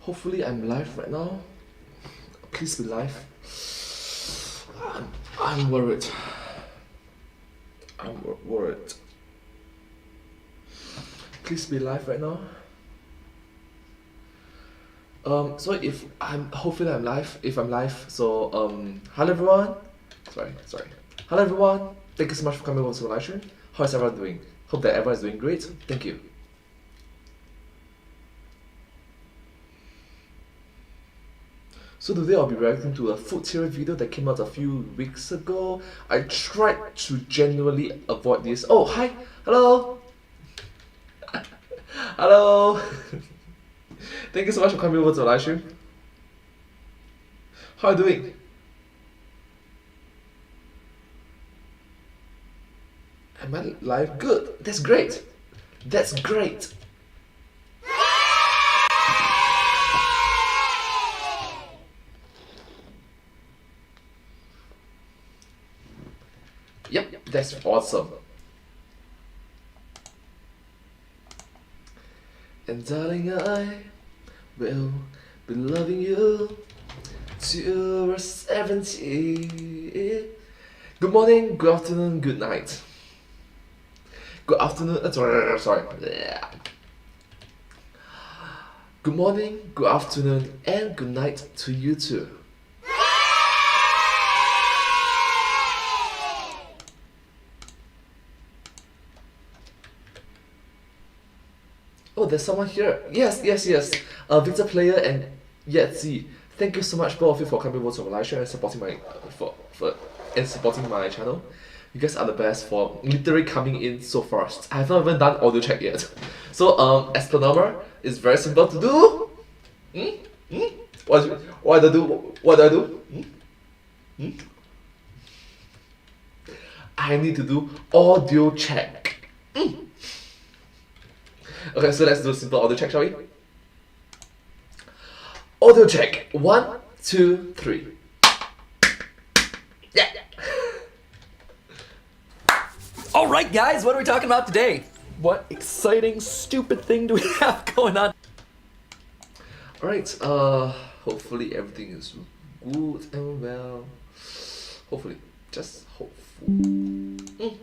Hopefully I'm live right now. Please be live. I'm worried. I'm worried. Please be live right now. So hopefully I'm live. If I'm live, so hello everyone. Sorry. Hello everyone. Thank you so much for coming over to the live stream. How is everyone doing? Hope that everyone is doing great. Thank you. So today I'll be reacting to a food theory video that came out a few weeks ago. I tried to genuinely avoid this. Oh, hi! Hello! Hello! Thank you so much for coming over to the live stream. How are you doing? Am I live? Good! That's great! That's great! Yep, that's awesome. And darling, I will be loving you till we're 70. Good morning, good afternoon, good night. Good afternoon, sorry. Good morning, good afternoon, and good night to you too. Oh, there's someone here. Yes. Victor Player and Yetzi. Thank you so much, both of you, for coming over to my live stream and supporting my supporting my channel. You guys are the best for literally coming in so fast. I have not even done audio check yet. So as per normal, it's very simple to do. What do I do? I need to do audio check. Okay, so let's do a simple audio check, shall we? Audio check. 1, 2, 3. Yeah. Alright guys, what are we talking about today? What exciting, stupid thing do we have going on? Alright, hopefully everything is good and well. Hopefully, just hopefully.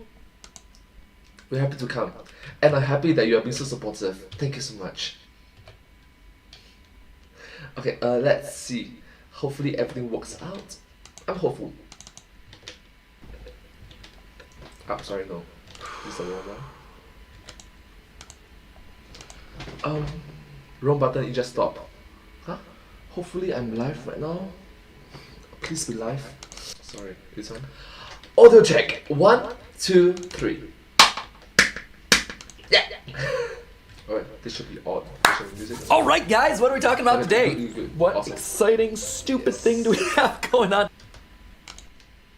We're happy to come. And I'm happy that you have been so supportive. Thank you so much. Okay, let's see. Hopefully everything works out. I'm hopeful. Oh, sorry, no. This is the wrong one. Wrong button, it just stopped. Huh? Hopefully I'm live right now. Please be live. Sorry, this one. Audio check. 1, 2, 3. Yeah. Alright, this should be odd. This should be music. Alright guys, what are we talking about today? Good. What Awesome. exciting, stupid thing do we have going on?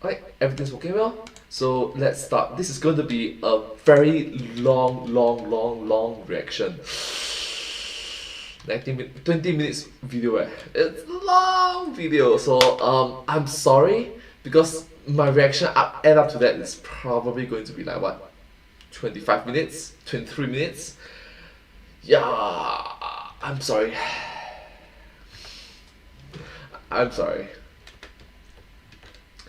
Alright, everything's working well. So let's start. This is going to be a very long reaction. 20 minutes video. It's a long video. So I'm sorry because my reaction add up to that is probably going to be like what? 25 minutes, 23 minutes. Yeah, I'm sorry. I'm sorry.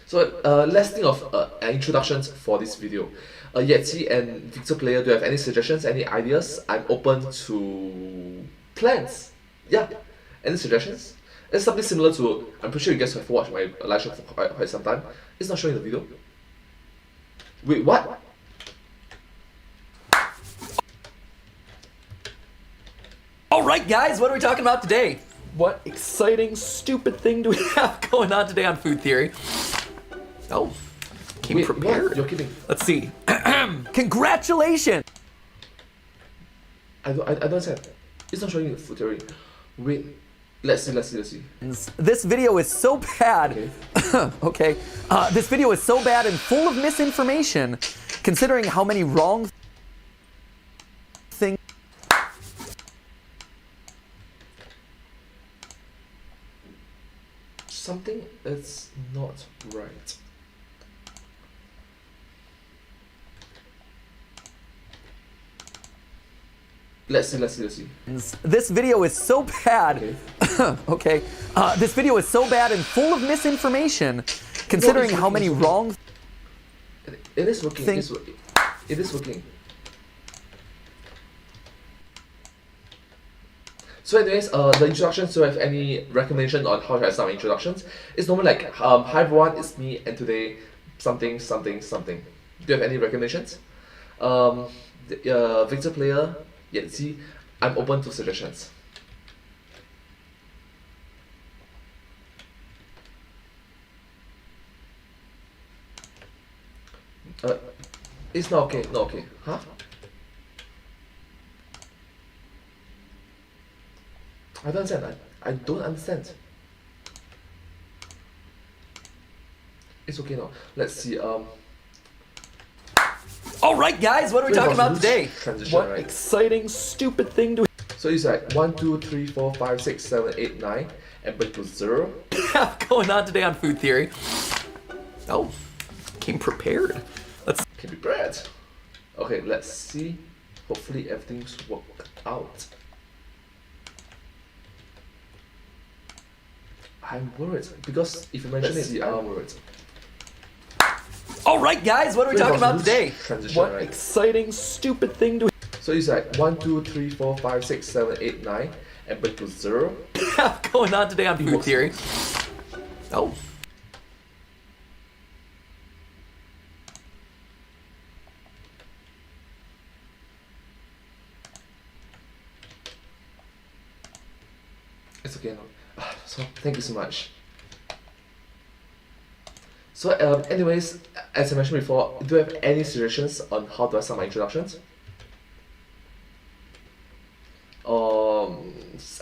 So let's think of introductions for this video. Yetzi and Victor Player, do you have any suggestions, any ideas? I'm open to plans. Yeah, any suggestions? It's something similar to, I'm pretty sure you guys have watched my live show for quite some time. It's not showing the video. Wait, what? Alright guys, what are we talking about today? What exciting, stupid thing do we have going on today on Food Theory? Oh, came prepared. What? You're kidding. Let's see. Congratulations! I don't understand. It's not showing the food theory. Wait, let's see. This video is so bad. Okay. This video is so bad and full of misinformation, considering how many wrong things. Something is not right. Let's see. This video is so bad. Okay. Okay. This video is so bad and full of misinformation, considering how many wrong It is working. things. It is working. So anyways, the introductions, so if any recommendation on how to start my introductions, it's normally like, hi everyone, it's me, and today, something. Do you have any recommendations? Victor player, see, I'm open to suggestions. It's not okay, huh? I don't understand, I don't understand. It's okay now, let's see, Alright guys, what are we talking about today? Transition, What right? exciting, stupid thing do So it's like 1, 2, 3, 4, 5, 6, 7, 8, 9, and break to 0. we have going on today on Food Theory? Oh, came prepared. Let's Can be bread. Okay, let's see. Hopefully everything's worked out. I'm worried because if you mention it, I'm worried. Alright guys, what are we talking about today? Transition, What right? exciting, stupid thing do So it's like 1, 2, 3, 4, 5, 6, 7, 8, 9, and break to 0. we have going on today on Food Theory? Oh. It's okay now. So thank you so much. So anyways, as I mentioned before, do you have any suggestions on how do I start my introductions?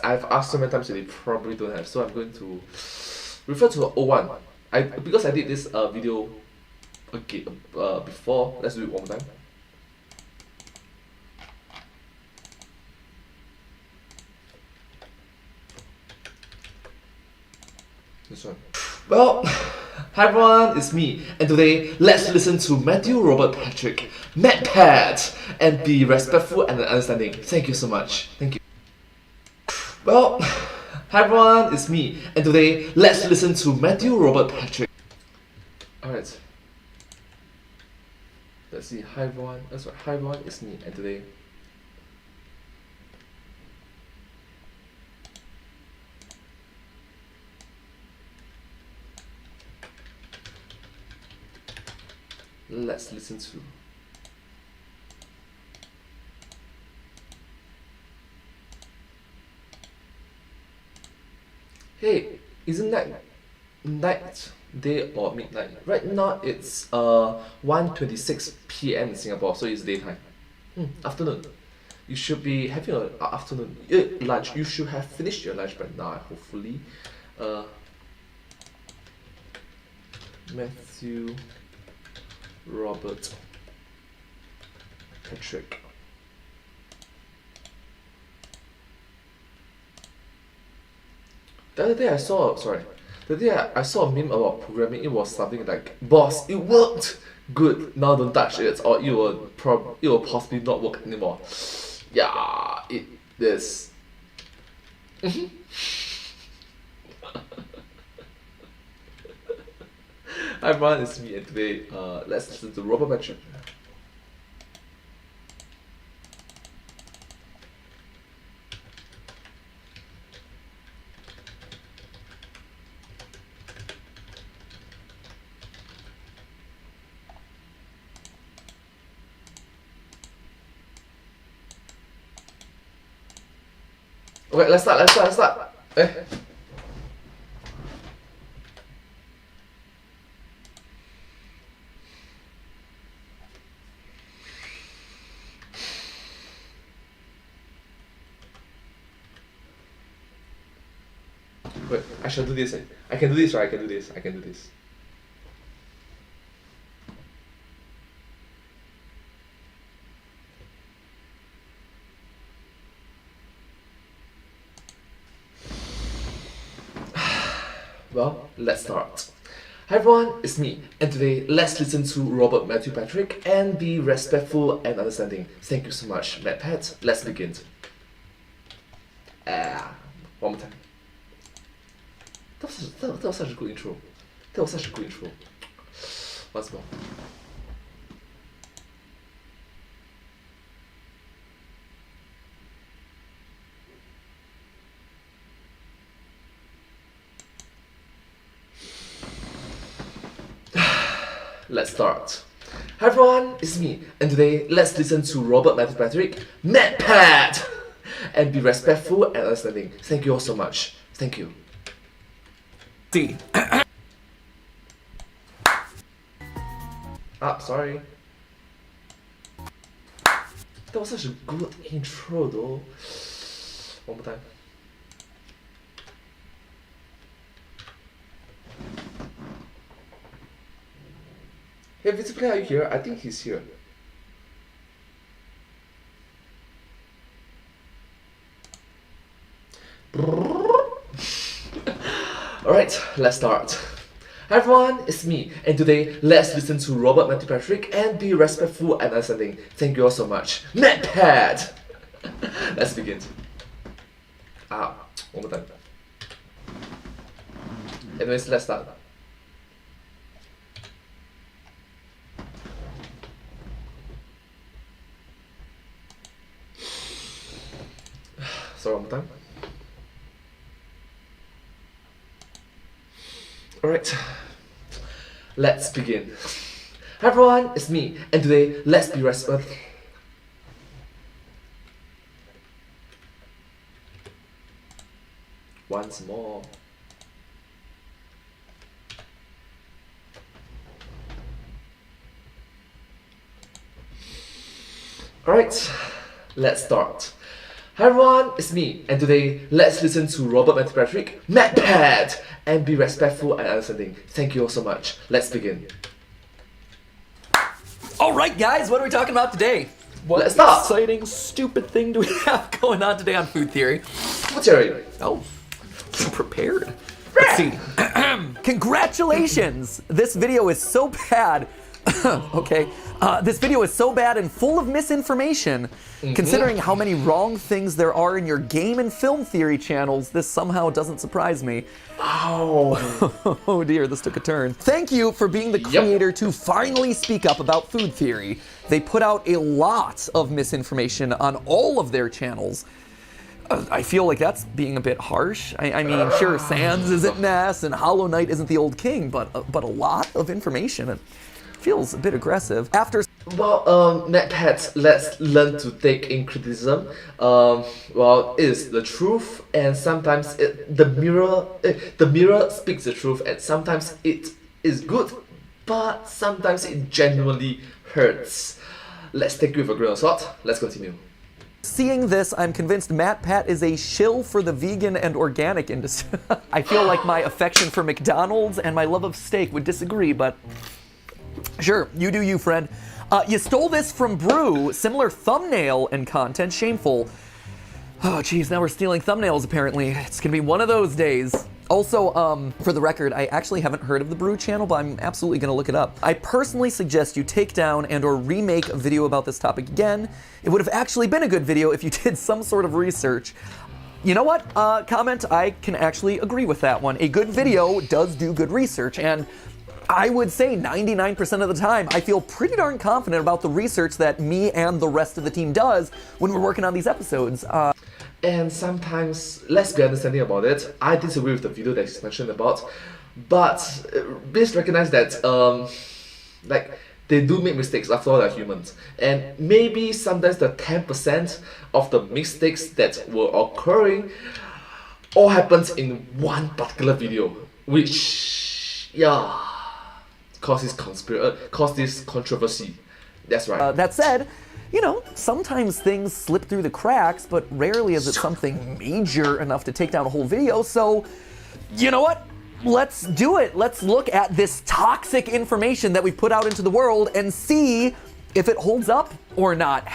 I've asked so many times they probably don't have, so I'm going to refer to 01. Because I did this video before. Let's do it one more time. This one. Well, hi everyone, it's me, and today let's listen to Matthew Robert Patrick, Matt Pat, and be respectful and understanding. Thank you so much. Thank you. Well, hi everyone, it's me, and today let's listen to Matthew Robert Patrick. Alright. Let's see, hi everyone, that's right, hi everyone, it's me, and today. Let's listen to. Hey, isn't that night, day or midnight? Right now it's 1:26 p.m. in Singapore, so it's daytime. Afternoon. You should be having an afternoon lunch. You should have finished your lunch by now, hopefully. Matthew Robert Patrick. The other day I saw a meme about programming. It was something like, "Boss, it worked good. Now don't touch it, or it will possibly not work anymore." Yeah, it is. Hi everyone, it's me, and today let's listen to Robert Patrick. Okay, let's start. Wait, I shall do this. I can do this, right? I can do this. Well, let's start. Hi everyone, it's me, and today let's listen to Robert Matthew Patrick and be respectful and understanding. Thank you so much, Matt Pat. Let's begin. One more time. That was such a good intro. That was such a good intro. Once more. Let's start. Hi everyone, it's me, and today let's listen to Robert Matthew Patrick, MatPat, and be respectful and understanding. Thank you all so much. Thank you. D. Sorry. That was such a good intro though. One more time. Hey, Visiplay, are you here? I think he's here. Alright, let's start. Hi everyone, it's me, and today let's listen to Robert Matthew Patrick and be respectful and understanding. Thank you all so much. MatPat! Let's begin. One more time. Anyways, let's start. Sorry, one more time. Alright, let's begin. Hi everyone, it's me, and today let's be respectful. Once more. Alright, let's start. Hi everyone, it's me, and today let's listen to Robert Matthew Patrick, MatPat, and be respectful and understanding. Thank you all so much. Let's begin. Alright guys, what are we talking about today? What Let's start. exciting, stupid thing do we have going on today on Food Theory? Food Theory. Oh, prepared. Let's see. Congratulations! This video is so bad. Okay, this video is so bad and full of misinformation. Considering how many wrong things there are in your game and film theory channels, this somehow doesn't surprise me. Oh. Oh dear, this took a turn. Thank you for being the creator to finally speak up about food theory. They put out a lot of misinformation on all of their channels. I feel like that's being a bit harsh. I mean, sure, Sans isn't Ness and Hollow Knight isn't the old king, but a lot of information. It feels a bit aggressive. After MatPat, let's learn to take in criticism. Well, it is the truth, and sometimes the mirror speaks the truth, and sometimes it is good, but sometimes it genuinely hurts. Let's take it with a grain of salt. Let's continue. Seeing this, I'm convinced MatPat is a shill for the vegan and organic industry. I feel like my affection for McDonald's and my love of steak would disagree, but sure, you do you, friend. You stole this from Brew, similar thumbnail and content, shameful. Oh geez, now we're stealing thumbnails apparently. It's gonna be one of those days. Also, for the record, I actually haven't heard of the Brew channel, but I'm absolutely gonna look it up. I personally suggest you take down and or remake a video about this topic again. It would have actually been a good video if you did some sort of research. You know what? Comment, I can actually agree with that one. A good video does do good research, and I would say 99% of the time, I feel pretty darn confident about the research that me and the rest of the team does when we're working on these episodes. And sometimes, let's be understanding about it. I disagree with the video that he's mentioned about, but please recognize that, like, they do make mistakes. After all, they're humans, and maybe sometimes the 10% of the mistakes that were occurring all happens in one particular video, which, yeah, causes controversy. That's right. That said, you know, sometimes things slip through the cracks, but rarely is it something major enough to take down a whole video. So, you know what? Let's do it. Let's look at this toxic information that we put out into the world and see if it holds up or not.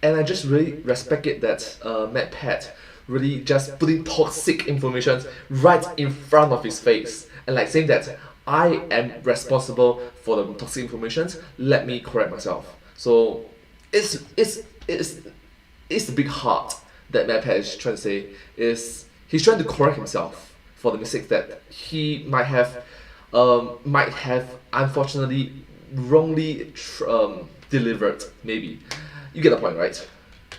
And I just really respect it that MatPat really just putting toxic information right in front of his face and like saying that I am responsible for the toxic information. Let me correct myself. So it's a big heart that MatPat is trying to say is he's trying to correct himself for the mistakes that he might have unfortunately wrongly delivered. Maybe you get the point, right?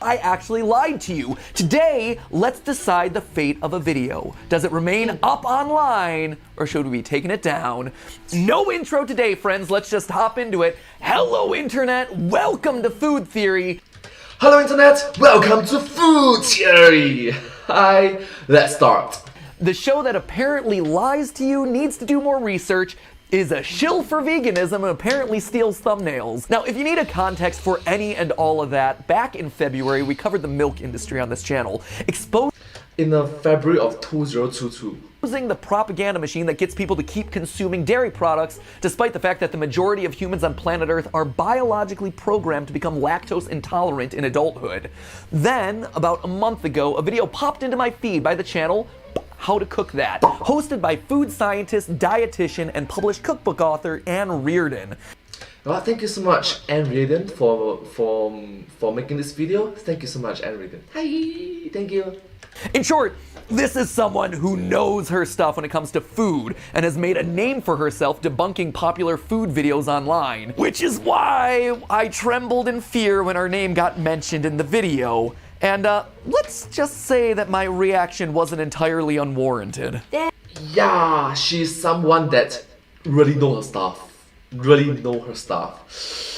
I actually lied to you. Today, let's decide the fate of a video. Does it remain up online, or should we be taking it down? No intro today, friends. Let's just hop into it. Hello, Internet. Welcome to Food Theory. Hello, Internet. Welcome to Food Theory. Hi. Let's start. The show that apparently lies to you, needs to do more research, is a shill for veganism and apparently steals thumbnails. Now, if you need a context for any and all of that, back in February, we covered the milk industry on this channel, in the February of 2022. Exposing the propaganda machine that gets people to keep consuming dairy products, despite the fact that the majority of humans on planet Earth are biologically programmed to become lactose intolerant in adulthood. Then, about a month ago, a video popped into my feed by the channel How to Cook That, hosted by food scientist, dietitian, and published cookbook author Anne Reardon. Well, thank you so much, Anne Reardon, for making this video. Thank you so much, Anne Reardon. Hi, thank you. In short, this is someone who knows her stuff when it comes to food and has made a name for herself debunking popular food videos online, which is why I trembled in fear when her name got mentioned in the video. And let's just say that my reaction wasn't entirely unwarranted. Yeah, she's someone that really knows her stuff. Really know her stuff.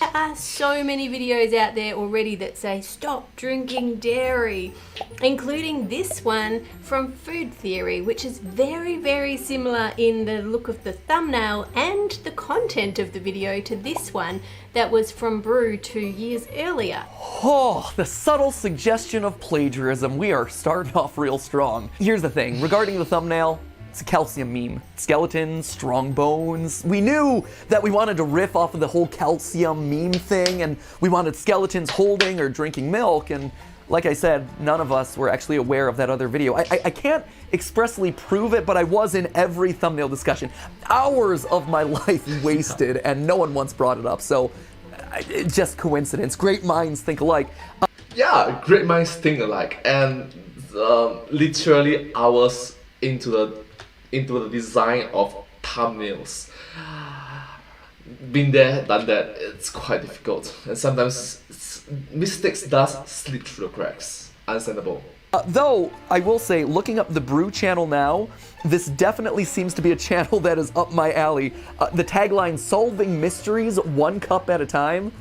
There are so many videos out there already that say stop drinking dairy, including this one from Food Theory, which is very, very similar in the look of the thumbnail and the content of the video to this one that was from Brew 2 years earlier. Oh, the subtle suggestion of plagiarism. We are starting off real strong. Here's the thing, regarding the thumbnail, it's a calcium meme. Skeletons, strong bones. We knew that we wanted to riff off of the whole calcium meme thing, and we wanted skeletons holding or drinking milk, and like I said, none of us were actually aware of that other video. I can't expressly prove it, but I was in every thumbnail discussion. Hours of my life wasted, and no one once brought it up, so just coincidence. Great minds think alike. Yeah, great minds think alike, and literally hours into the design of thumbnails. Been there, done that. It's quite difficult, and sometimes mistakes does slip through the cracks. Understandable. Though, I will say, looking up the Brew channel now, this definitely seems to be a channel that is up my alley. The tagline, solving mysteries one cup at a time.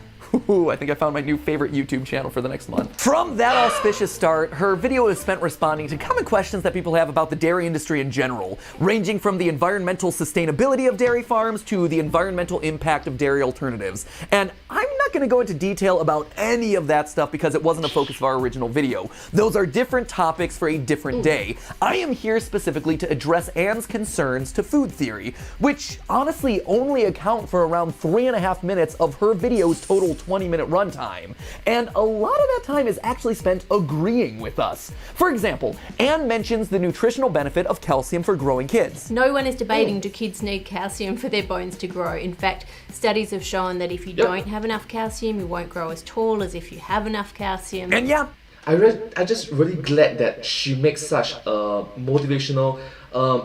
Ooh, I think I found my new favorite YouTube channel for the next month. From that auspicious start, her video is spent responding to common questions that people have about the dairy industry in general, ranging from the environmental sustainability of dairy farms to the environmental impact of dairy alternatives. And I'm not going to go into detail about any of that stuff because it wasn't a focus of our original video. Those are different topics for a different day. I am here specifically to address Anne's concerns to Food Theory, which honestly only account for around 3.5 minutes of her video's total 20-minute runtime, and a lot of that time is actually spent agreeing with us. For example, Anne mentions the nutritional benefit of calcium for growing kids. No one is debating do kids need calcium for their bones to grow. In fact, studies have shown that if you don't have enough calcium, you won't grow as tall as if you have enough calcium. And yeah, I just really glad that she makes such a motivational,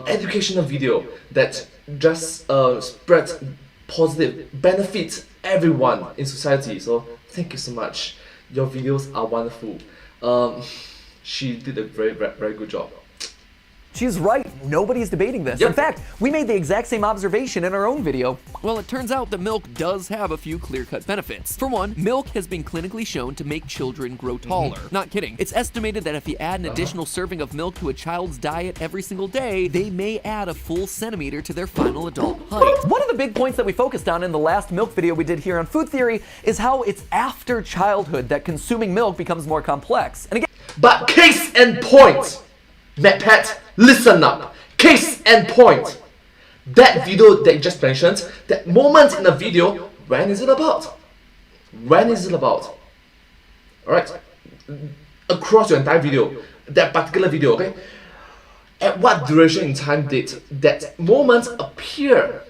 educational video that just spreads positive benefits everyone in society. So thank you so much. Your videos are wonderful. She did a very, very good job. she's right. Nobody's debating this. Yep. In fact, we made the exact same observation in our own video. Well, it turns out that milk does have a few clear-cut benefits. For one, milk has been clinically shown to make children grow taller. Not kidding. It's estimated that if you add an additional serving of milk to a child's diet every single day, they may add a full centimeter to their final adult height. One of the big points that we focused on in the last milk video we did here on Food Theory is how it's after childhood that consuming milk becomes more complex. And again, But case and point, MatPat, listen up. Case and point. That video that you just mentioned, that moment in the video, when is it about? When is it about? Alright? Across your entire video, that particular video, okay? At what duration in time did that moment appear?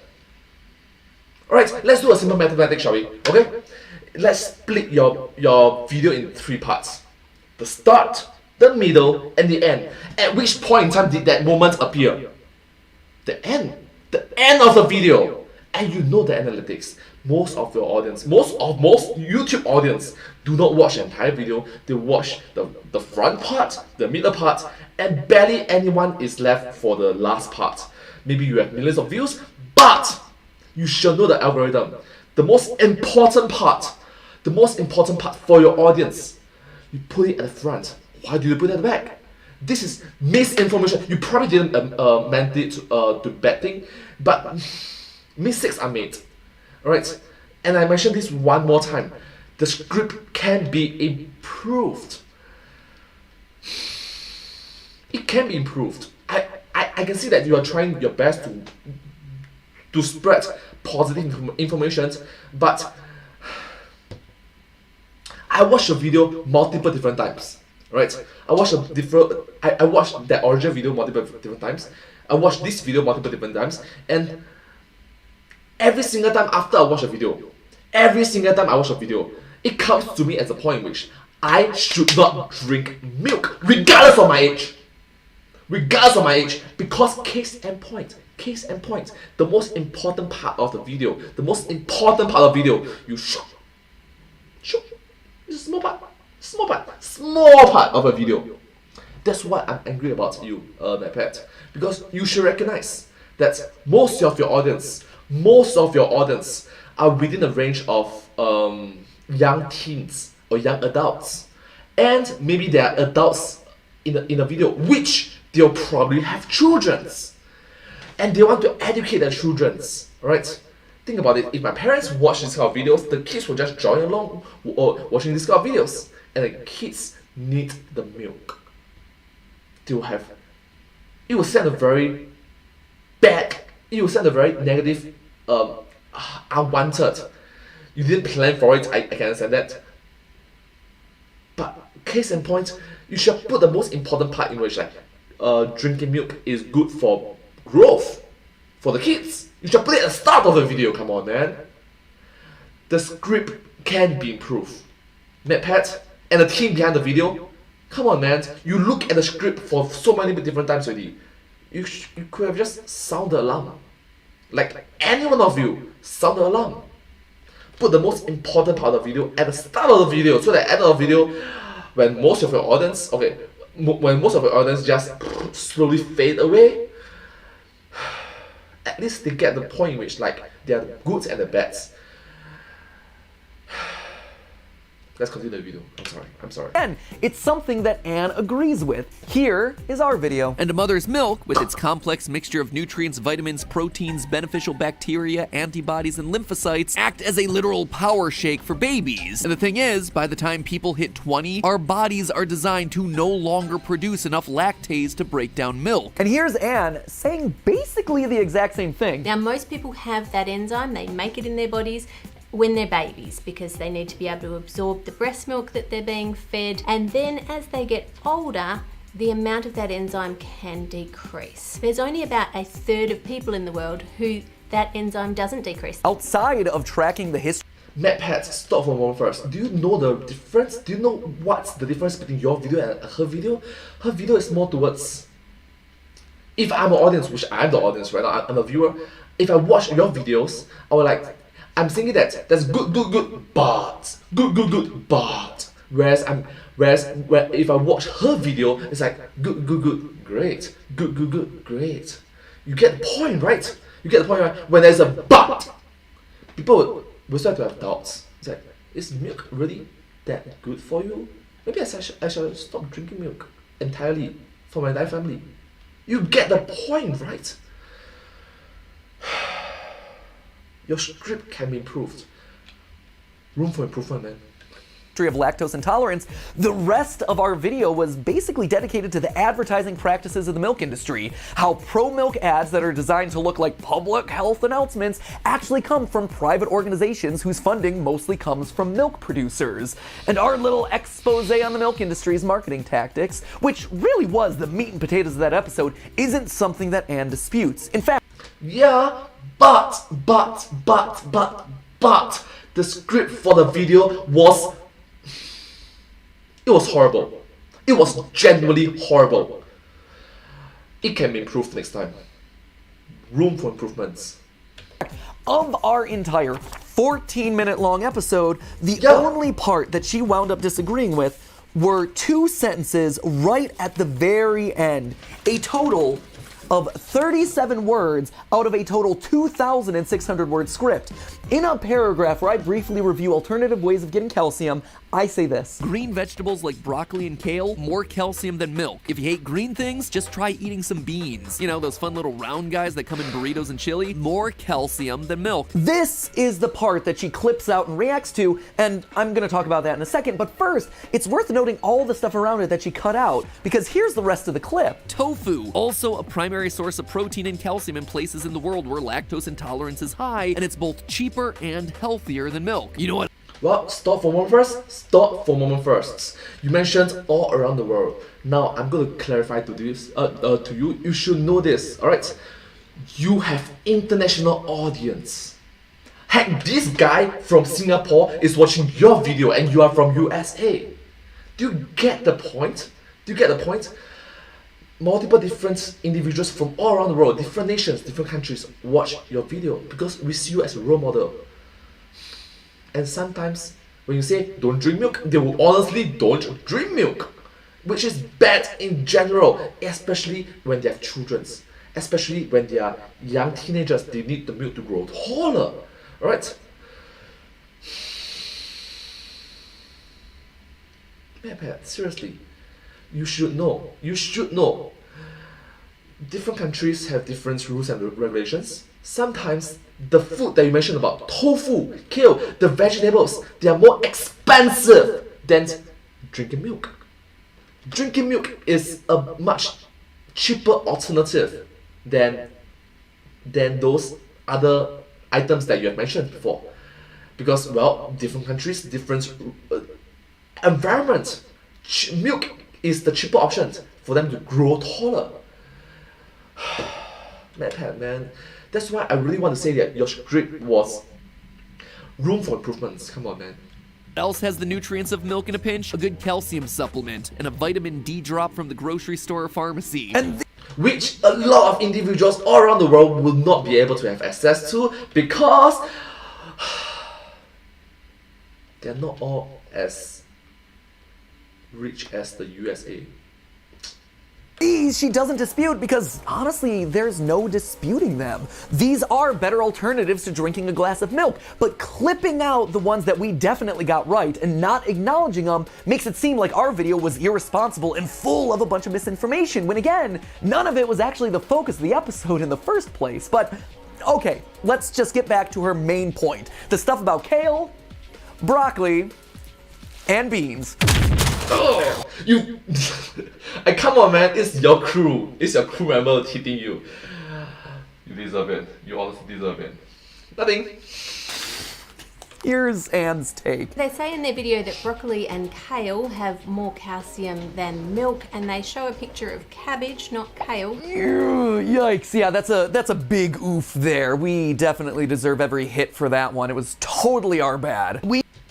Alright, let's do a simple mathematics, shall we? Okay? Let's split your video in 3 parts. the start, the middle, and the end. At which point in time did that moment appear? The end. The end of the video. And you know the analytics. Most of your audience, most YouTube audience do not watch the entire video. They watch the front part, the middle part, and barely anyone is left for the last part. Maybe you have millions of views, but you should know the algorithm. The most important part for your audience, you put it at the front. Why do you put it at the back? This is misinformation. You probably didn't meant it to bad thing, but mistakes are made. Alright? And I mentioned this one more time. The script can be improved. It can be improved. I can see that you are trying your best to spread positive information, but I watched the video multiple different times. Right? I watched that original video multiple different times. I watched this video multiple different times, and every single time after I watch a video, it comes to me as a point in which I should not drink milk, regardless of my age. Because case in point, the most important part of the video, you shook. It's a small part of a video. That's what I'm angry about you, my pet. Because you should recognize that most of your audience are within the range of young teens or young adults, and maybe they are adults in a video which they'll probably have childrens, and they want to educate their childrens. Right? Think about it. If my parents watch this kind of videos, the kids will just join along watching this kind of videos, and the kids need the milk. It will send a very negative, unwanted. You didn't plan for it, I can understand that. But case in point, you should put the most important part in which drinking milk is good for growth for the kids. You should put it at the start of the video, come on man. The script can be improved. MatPat and the team behind the video, come on man, you look at the script for so many different times already. You could have just sound the alarm. Like any one of you, sound the alarm. Put the most important part of the video at the start of the video, so that at the end of the video, when most of your audience just slowly fade away, at least they get the point in which there are the goods and the bads. Let's continue the video. I'm sorry. And it's something that Anne agrees with. Here is our video. And a mother's milk, with its complex mixture of nutrients, vitamins, proteins, beneficial bacteria, antibodies, and lymphocytes, act as a literal power shake for babies. And the thing is, by the time people hit 20, our bodies are designed to no longer produce enough lactase to break down milk. And here's Anne saying basically the exact same thing. Now, most people have that enzyme. They make it in their bodies when they're babies because they need to be able to absorb the breast milk that they're being fed, and then as they get older, the amount of that enzyme can decrease. There's only about a third of people in the world who that enzyme doesn't decrease. Outside of tracking the history. MatPat, stop for a moment first. Do you know the difference? Do you know what's the difference between your video and her video? Her video is more towards, if I'm an audience, which I'm the audience right now, I'm a viewer, if I watch your videos, I will I'm thinking that that's good, but but. Whereas if I watch her video, it's like good, great, great. You get the point, right? When there's a but, people will start to have doubts. It's like, is milk really that good for you? Maybe I shall stop drinking milk entirely for my entire family. You get the point, right? Your script can be improved. Room for improvement, man. Of lactose intolerance, the rest of our video was basically dedicated to the advertising practices of the milk industry. How pro-milk ads that are designed to look like public health announcements actually come from private organizations whose funding mostly comes from milk producers. And our little expose on the milk industry's marketing tactics, which really was the meat and potatoes of that episode, isn't something that Anne disputes. In fact, yeah, but the script for the video was horrible. It was genuinely horrible. It can be improved next time. Room for improvements. Of our entire 14-minute long episode, the Yeah. only part that she wound up disagreeing with were 2 sentences right at the very end. A total of 37 words out of a total 2,600 word script. In a paragraph where I briefly review alternative ways of getting calcium, I say this. Green vegetables like broccoli and kale, more calcium than milk. If you hate green things, just try eating some beans. You know, those fun little round guys that come in burritos and chili? More calcium than milk. This is the part that she clips out and reacts to, and I'm gonna talk about that in a second, but first, it's worth noting all the stuff around it that she cut out, because here's the rest of the clip. Tofu, also a primary source of protein and calcium in places in the world where lactose intolerance is high, and it's both cheaper and healthier than milk. You know what? Well, stop for a moment first. Stop for a moment first. You mentioned all around the world. Now, I'm going to clarify to this, to you. You should know this, alright? You have international audience. Heck, this guy from Singapore is watching your video and you are from USA. Do you get the point? Do you get the point? Multiple different individuals from all around the world, different nations, different countries watch your video because we see you as a role model. And sometimes when you say don't drink milk, they will honestly don't drink milk, which is bad in general, especially when they have children, especially when they are young teenagers. They need the milk to grow taller, alright? Pat, seriously, you should know. You should know. Different countries have different rules and regulations. Sometimes the food that you mentioned about, tofu, kale, the vegetables, they are more expensive than drinking milk. Drinking milk is a much cheaper alternative than those other items that you have mentioned before. Because, well, different countries, different environment. Milk is the cheaper option for them to grow taller. Man, that's why I really want to say that your script was room for improvements. Come on, man. Else has the nutrients of milk in a pinch, a good calcium supplement, and a vitamin D drop from the grocery store or pharmacy. And Which a lot of individuals all around the world will not be able to have access to because they're not all as rich as the USA. these she doesn't dispute because, honestly, there's no disputing them. These are better alternatives to drinking a glass of milk, but clipping out the ones that we definitely got right and not acknowledging them makes it seem like our video was irresponsible and full of a bunch of misinformation, when again, none of it was actually the focus of the episode in the first place. But, okay, let's just get back to her main point. The stuff about kale, broccoli, and beans. Oh, you come on, man, it's your crew. It's your crew member hitting you. You deserve it. You honestly deserve it. Nothing. Here's Anne's take. They say in their video that broccoli and kale have more calcium than milk, and they show a picture of cabbage, not kale. Ew, yikes, yeah, that's a big oof there. We definitely deserve every hit for that one. It was totally our bad.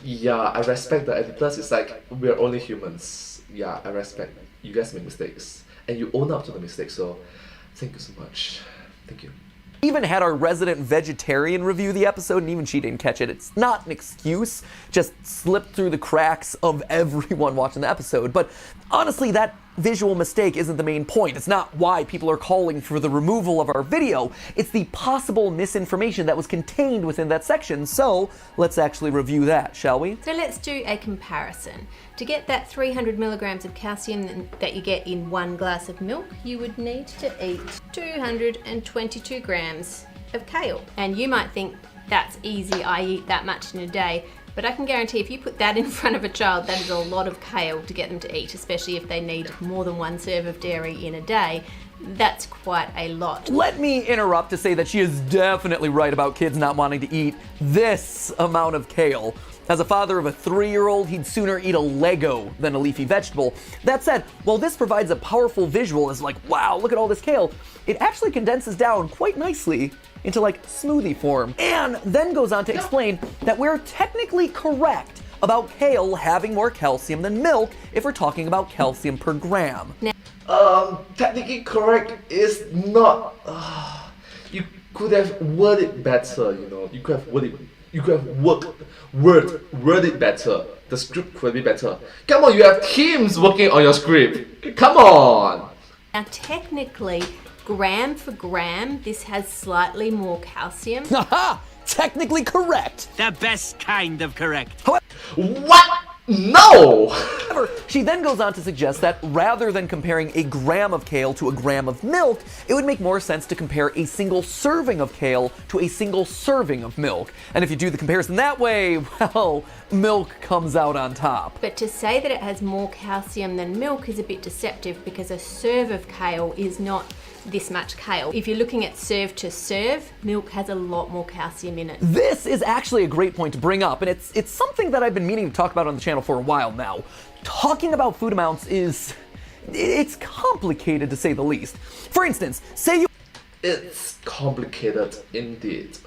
Yeah, I respect the editors. It's like, we're only humans. Yeah, I respect. You guys make mistakes. And you own up to the mistakes, so thank you so much. Thank you. Even had our resident vegetarian review the episode, and even she didn't catch it. It's not an excuse, just slipped through the cracks of everyone watching the episode. But honestly, that visual mistake isn't the main point. It's not why people are calling for the removal of our video. It's the possible misinformation that was contained within that section. So let's actually review that, shall we? So let's do a comparison. To get that 300 milligrams of calcium that you get in 1 glass of milk, you would need to eat 222 grams of kale. And you might think, that's easy, I eat that much in a day. But I can guarantee if you put that in front of a child, that is a lot of kale to get them to eat, especially if they need more than 1 serve of dairy in a day. That's quite a lot. Let me interrupt to say that she is definitely right about kids not wanting to eat this amount of kale. As a father of a 3-year-old, he'd sooner eat a Lego than a leafy vegetable. That said, while this provides a powerful visual as like, wow, look at all this kale, it actually condenses down quite nicely into like smoothie form. And then goes on to explain that we're technically correct about kale having more calcium than milk if we're talking about calcium per gram. Technically correct is not. You could have worded it better. You know, you could have worded it better. The script could be better. Come on, you have teams working on your script. Come on. Now, technically, gram for gram, this has slightly more calcium. Haha! Technically correct! The best kind of correct. What? No! However, she then goes on to suggest that rather than comparing a gram of kale to a gram of milk, it would make more sense to compare a single serving of kale to a single serving of milk. And if you do the comparison that way, well, milk comes out on top. But to say that it has more calcium than milk is a bit deceptive because a serve of kale is not this much kale. If you're looking at serve to serve, milk has a lot more calcium in it. This is actually a great point to bring up, and it's something that I've been meaning to talk about on the channel for a while now. Talking about food amounts it's complicated to say the least. For instance, say you It's complicated indeed.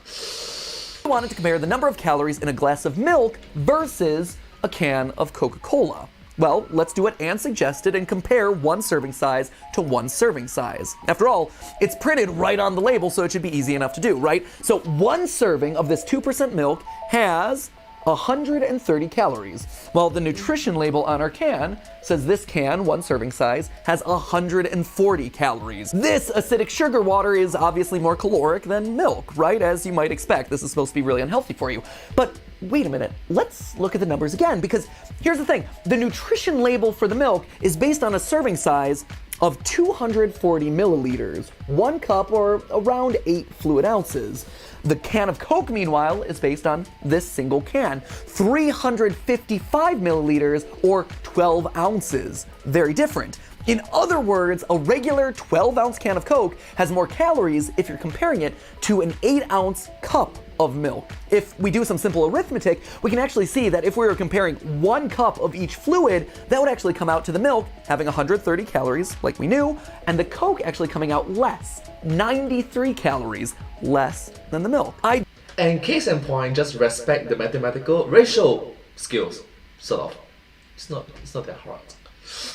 wanted to compare the number of calories in a glass of milk versus a can of Coca-Cola. Well, let's do what Anne suggested and compare one serving size to one serving size. After all, it's printed right on the label, so it should be easy enough to do, right? So one serving of this 2% milk has 130 calories, while the nutrition label on our can says this can, one serving size, has 140 calories. This acidic sugar water is obviously more caloric than milk, right? As you might expect, this is supposed to be really unhealthy for you. But wait a minute, let's look at the numbers again, because here's the thing. The nutrition label for the milk is based on a serving size of 240 milliliters, 1 cup or around 8 fluid ounces. The can of Coke, meanwhile, is based on this single can, 355 milliliters or 12 ounces. Very different. In other words, a regular 12-ounce can of Coke has more calories if you're comparing it to an 8-ounce cup of milk. If we do some simple arithmetic, we can actually see that if we were comparing 1 cup of each fluid, that would actually come out to the milk having 130 calories, like we knew, and the Coke actually coming out less, 93 calories less than the milk. And case in point, just respect the mathematical ratio skills, sort of. It's not that hard.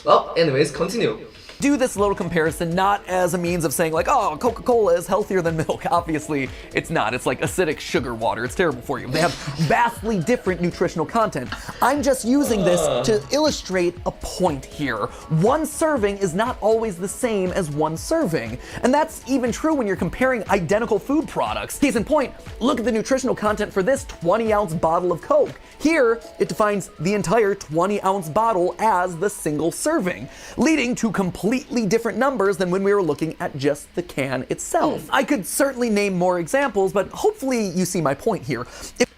Well, anyways, continue. Do this little comparison not as a means of saying like, oh, Coca-Cola is healthier than milk. Obviously, it's not. It's like acidic sugar water. It's terrible for you. They have vastly different nutritional content. I'm just using this to illustrate a point here. One serving is not always the same as one serving. And that's even true when you're comparing identical food products. Case in point, look at the nutritional content for this 20-ounce bottle of Coke. Here, it defines the entire 20-ounce bottle as the single serving, leading to completely different numbers than when we were looking at just the can itself. I could certainly name more examples, but hopefully you see my point here.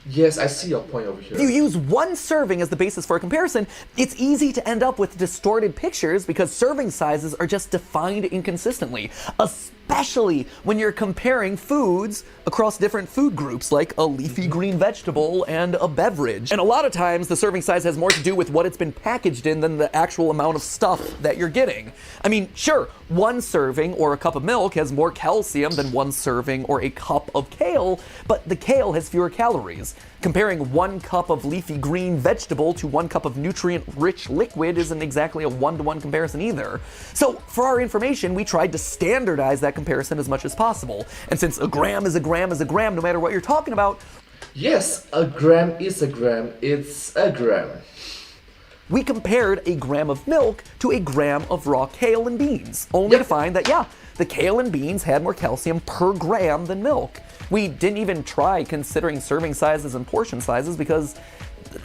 Yes, I see your point over here. If you use one serving as the basis for a comparison, it's easy to end up with distorted pictures because serving sizes are just defined inconsistently, especially when you're comparing foods across different food groups like a leafy green vegetable and a beverage. And a lot of times the serving size has more to do with what it's been packaged in than the actual amount of stuff that you're getting. I mean, sure, one serving or a cup of milk has more calcium than one serving or a cup of kale, but the kale has fewer calories. Comparing 1 cup of leafy green vegetable to 1 cup of nutrient-rich liquid isn't exactly a one-to-one comparison either. So for our information, we tried to standardize that comparison as much as possible. And since a gram is a gram is a gram, no matter what you're talking about, Yes, a gram is a gram, it's a gram. we compared a gram of milk to a gram of raw kale and beans, only to find that, yeah, the kale and beans had more calcium per gram than milk. We didn't even try considering serving sizes and portion sizes because,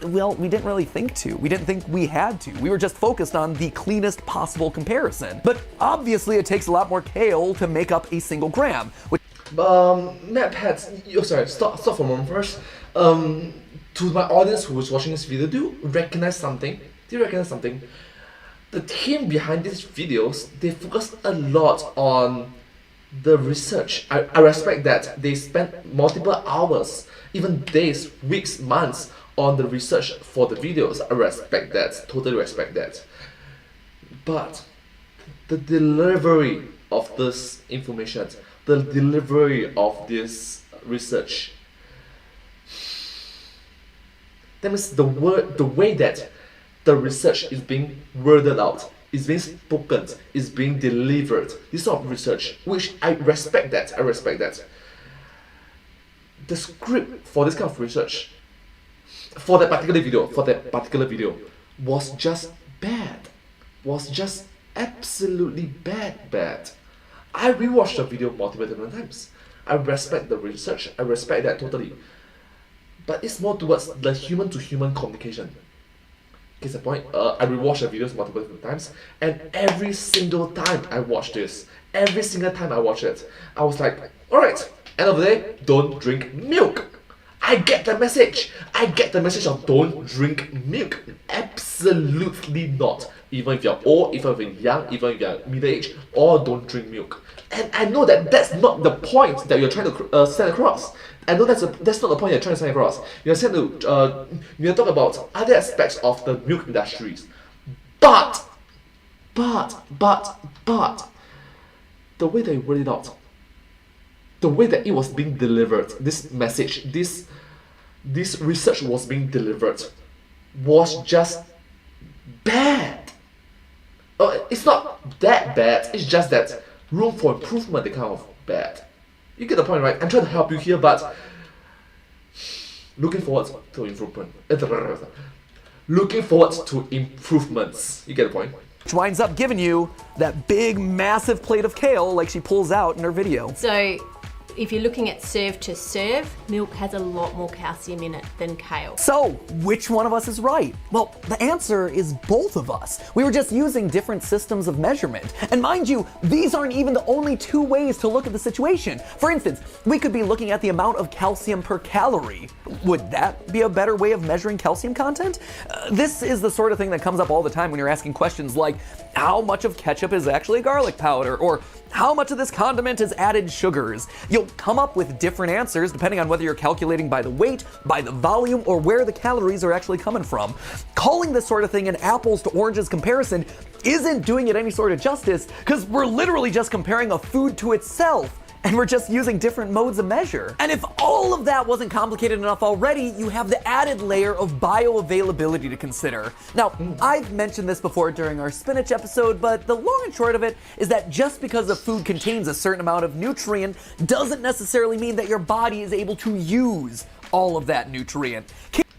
well, we didn't really think to. We didn't think we had to. We were just focused on the cleanest possible comparison. But obviously it takes a lot more kale to make up a single gram, which Matt Pats, sorry, stop for a moment first. To my audience who is watching this video, do you recognize something? The team behind these videos, they focus a lot on the research. I respect that. They spend multiple hours, even days, weeks, months on the research for the videos. I respect that, totally respect that. But the delivery of this information, the delivery of this research, That means the way that the research is being worded out, is being spoken, is being delivered. This sort of research, which I respect that. The script for this kind of research, for that particular video, was just bad. Was just absolutely bad. I rewatched the video multiple times. I respect the research. I respect that totally. But it's more towards the human-to-human communication. Case in point, I rewatched the videos multiple times, and every single time I watch it, I was like, alright, end of the day, don't drink milk. I get the message. Of don't drink milk. Absolutely not. Even if you're old, even if you're young, even if you're middle-aged, all don't drink milk. And I know that that's not the point that you're trying to send across. I know that's not the point you're trying to send across. You're trying to talk about other aspects of the milk industries. But the way they worded it out, the way that it was being delivered, this message, this research was being delivered, was just bad. It's not that bad, it's just that room for improvement, the kind of bad. You get the point, right? I'm trying to help you here, but looking forward to improvement. Looking forward to improvements. You get the point? Which winds up giving you that big, massive plate of kale like she pulls out in her video. So if you're looking at serve to serve, milk has a lot more calcium in it than kale. So, which one of us is right? Well, the answer is both of us. We were just using different systems of measurement. And mind you, these aren't even the only two ways to look at the situation. For instance, we could be looking at the amount of calcium per calorie. Would that be a better way of measuring calcium content? This is the sort of thing that comes up all the time when you're asking questions like, how much of ketchup is actually garlic powder? Or how much of this condiment is added sugars? You'll come up with different answers depending on whether you're calculating by the weight, by the volume, or where the calories are actually coming from. Calling this sort of thing an apples to oranges comparison isn't doing it any sort of justice, because we're literally just comparing a food to itself. And we're just using different modes of measure. And if all of that wasn't complicated enough already, you have the added layer of bioavailability to consider. Now, I've mentioned this before during our spinach episode, but the long and short of it is that just because a food contains a certain amount of nutrient doesn't necessarily mean that your body is able to use all of that nutrient.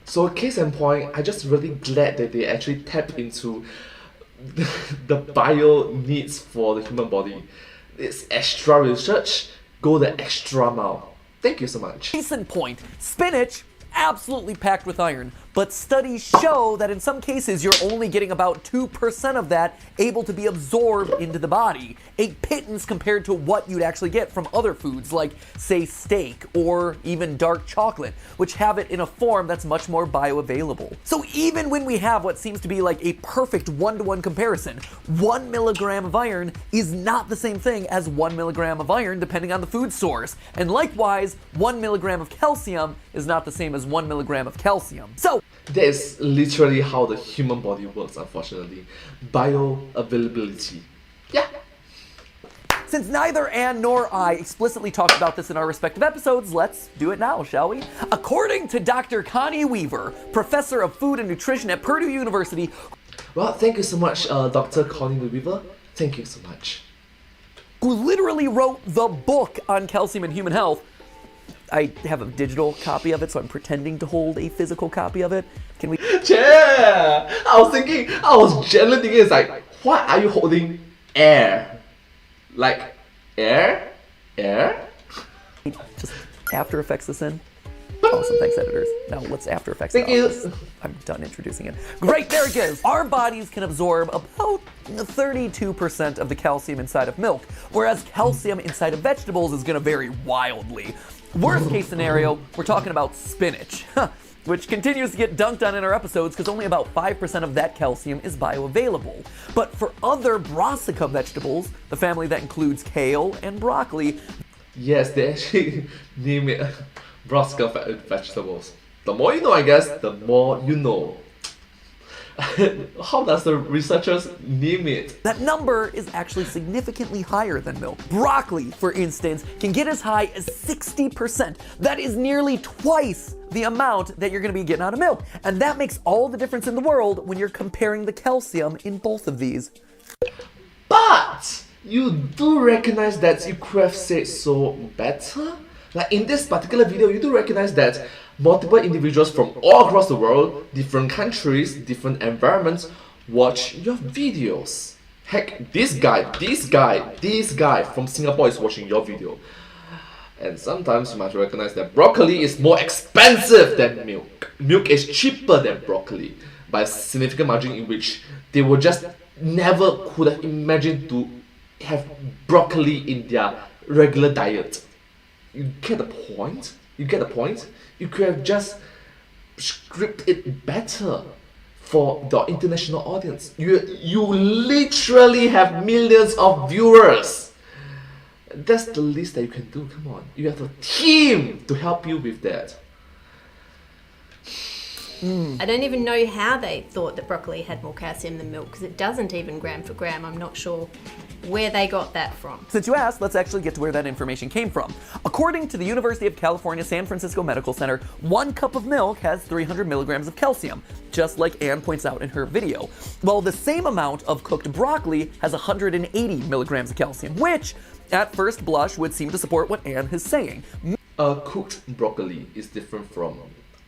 So case in point, I'm just really glad that they actually tap into the bio needs for the human body. It's extra research, go the extra mile. Thank you so much. Case in point, spinach, absolutely packed with iron, but studies show that in some cases you're only getting about 2% of that able to be absorbed into the body. A pittance compared to what you'd actually get from other foods like, say, steak or even dark chocolate, which have it in a form that's much more bioavailable. So even when we have what seems to be like a perfect one-to-one comparison, 1 milligram of iron is not the same thing as 1 milligram of iron depending on the food source. And likewise, 1 milligram of calcium is not the same as 1 milligram of calcium. So that is literally how the human body works, unfortunately. Bioavailability. Yeah. Since neither Anne nor I explicitly talked about this in our respective episodes, let's do it now, shall we? According to Dr. Connie Weaver, professor of food and nutrition at Purdue University. Well, thank you so much, Dr. Connie Weaver. Thank you so much. Who literally wrote the book on calcium and human health. I have a digital copy of it, so I'm pretending to hold a physical copy of it. Can we? Yeah! I was genuinely thinking, it's like, why are you holding air? Like, air? Air? Just After Effects this in. Awesome, thanks editors. Now let's After Effects. Thank you. I'm done introducing it. Great, there it goes. Our bodies can absorb about 32% of the calcium inside of milk, whereas calcium inside of vegetables is gonna vary wildly. Worst case scenario, we're talking about spinach, which continues to get dunked on in our episodes because only about 5% of that calcium is bioavailable. But for other brassica vegetables, the family that includes kale and broccoli. Yes, they actually name it brassica vegetables. The more you know, I guess, the more you know. How does the researchers name it? That number is actually significantly higher than milk. Broccoli, for instance, can get as high as 60%. That is nearly twice the amount that you're gonna be getting out of milk. And that makes all the difference in the world when you're comparing the calcium in both of these. But you do recognize that you could have said so better? Like in this particular video, you do recognize that multiple individuals from all across the world, different countries, different environments, watch your videos. Heck, this guy from Singapore is watching your video. And sometimes you must recognize that broccoli is more expensive than milk. Milk is cheaper than broccoli by a significant margin, in which they would just never could have imagined to have broccoli in their regular diet. You get the point? You get the point? You could have just script it better for the international audience. You literally have millions of viewers. That's the least that you can do. Come on. You have a team to help you with that. I don't even know how they thought that broccoli had more calcium than milk, because it doesn't even gram for gram. I'm not sure where they got that from. Since you asked, let's actually get to where that information came from. According to the University of California, San Francisco Medical Center, 1 cup of milk has 300 milligrams of calcium, just like Anne points out in her video. Well, the same amount of cooked broccoli has 180 milligrams of calcium, which, at first blush, would seem to support what Anne is saying. Cooked broccoli is different from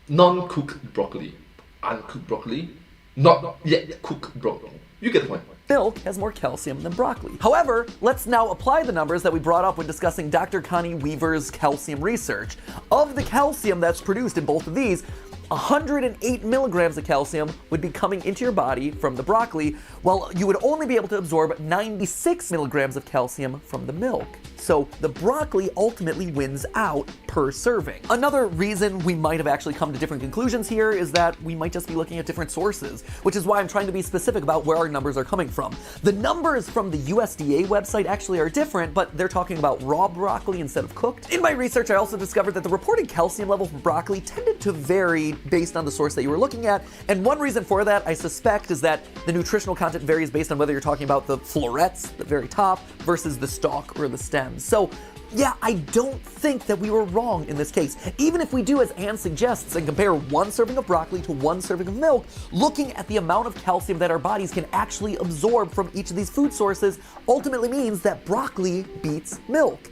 non-cooked broccoli. Uncooked broccoli, not yet cooked broccoli. You get the point. Milk has more calcium than broccoli. However, let's now apply the numbers that we brought up when discussing Dr. Connie Weaver's calcium research. Of the calcium that's produced in both of these, 108 milligrams of calcium would be coming into your body from the broccoli, while you would only be able to absorb 96 milligrams of calcium from the milk. So the broccoli ultimately wins out per serving. Another reason we might have actually come to different conclusions here is that we might just be looking at different sources, which is why I'm trying to be specific about where our numbers are coming from. The numbers from the USDA website actually are different, but they're talking about raw broccoli instead of cooked. In my research, I also discovered that the reported calcium level for broccoli tended to vary based on the source that you were looking at, and one reason for that, I suspect, is that the nutritional content varies based on whether you're talking about the florets, the very top, versus the stalk or the stems. So yeah, I don't think that we were wrong in this case. Even if we do as Anne suggests and compare 1 serving of broccoli to 1 serving of milk, looking at the amount of calcium that our bodies can actually absorb from each of these food sources ultimately means that broccoli beats milk.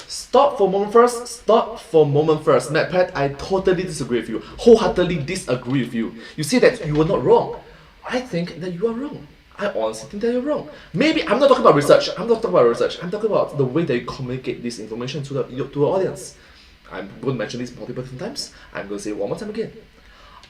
Stop for a moment first. MatPat, I totally disagree with you. Wholeheartedly disagree with you. You say that you were not wrong. I think that you are wrong. I honestly think that you're wrong. Maybe I'm not talking about research. I'm talking about the way that you communicate this information to the audience. I'm going to mention this multiple times. I'm going to say it one more time again.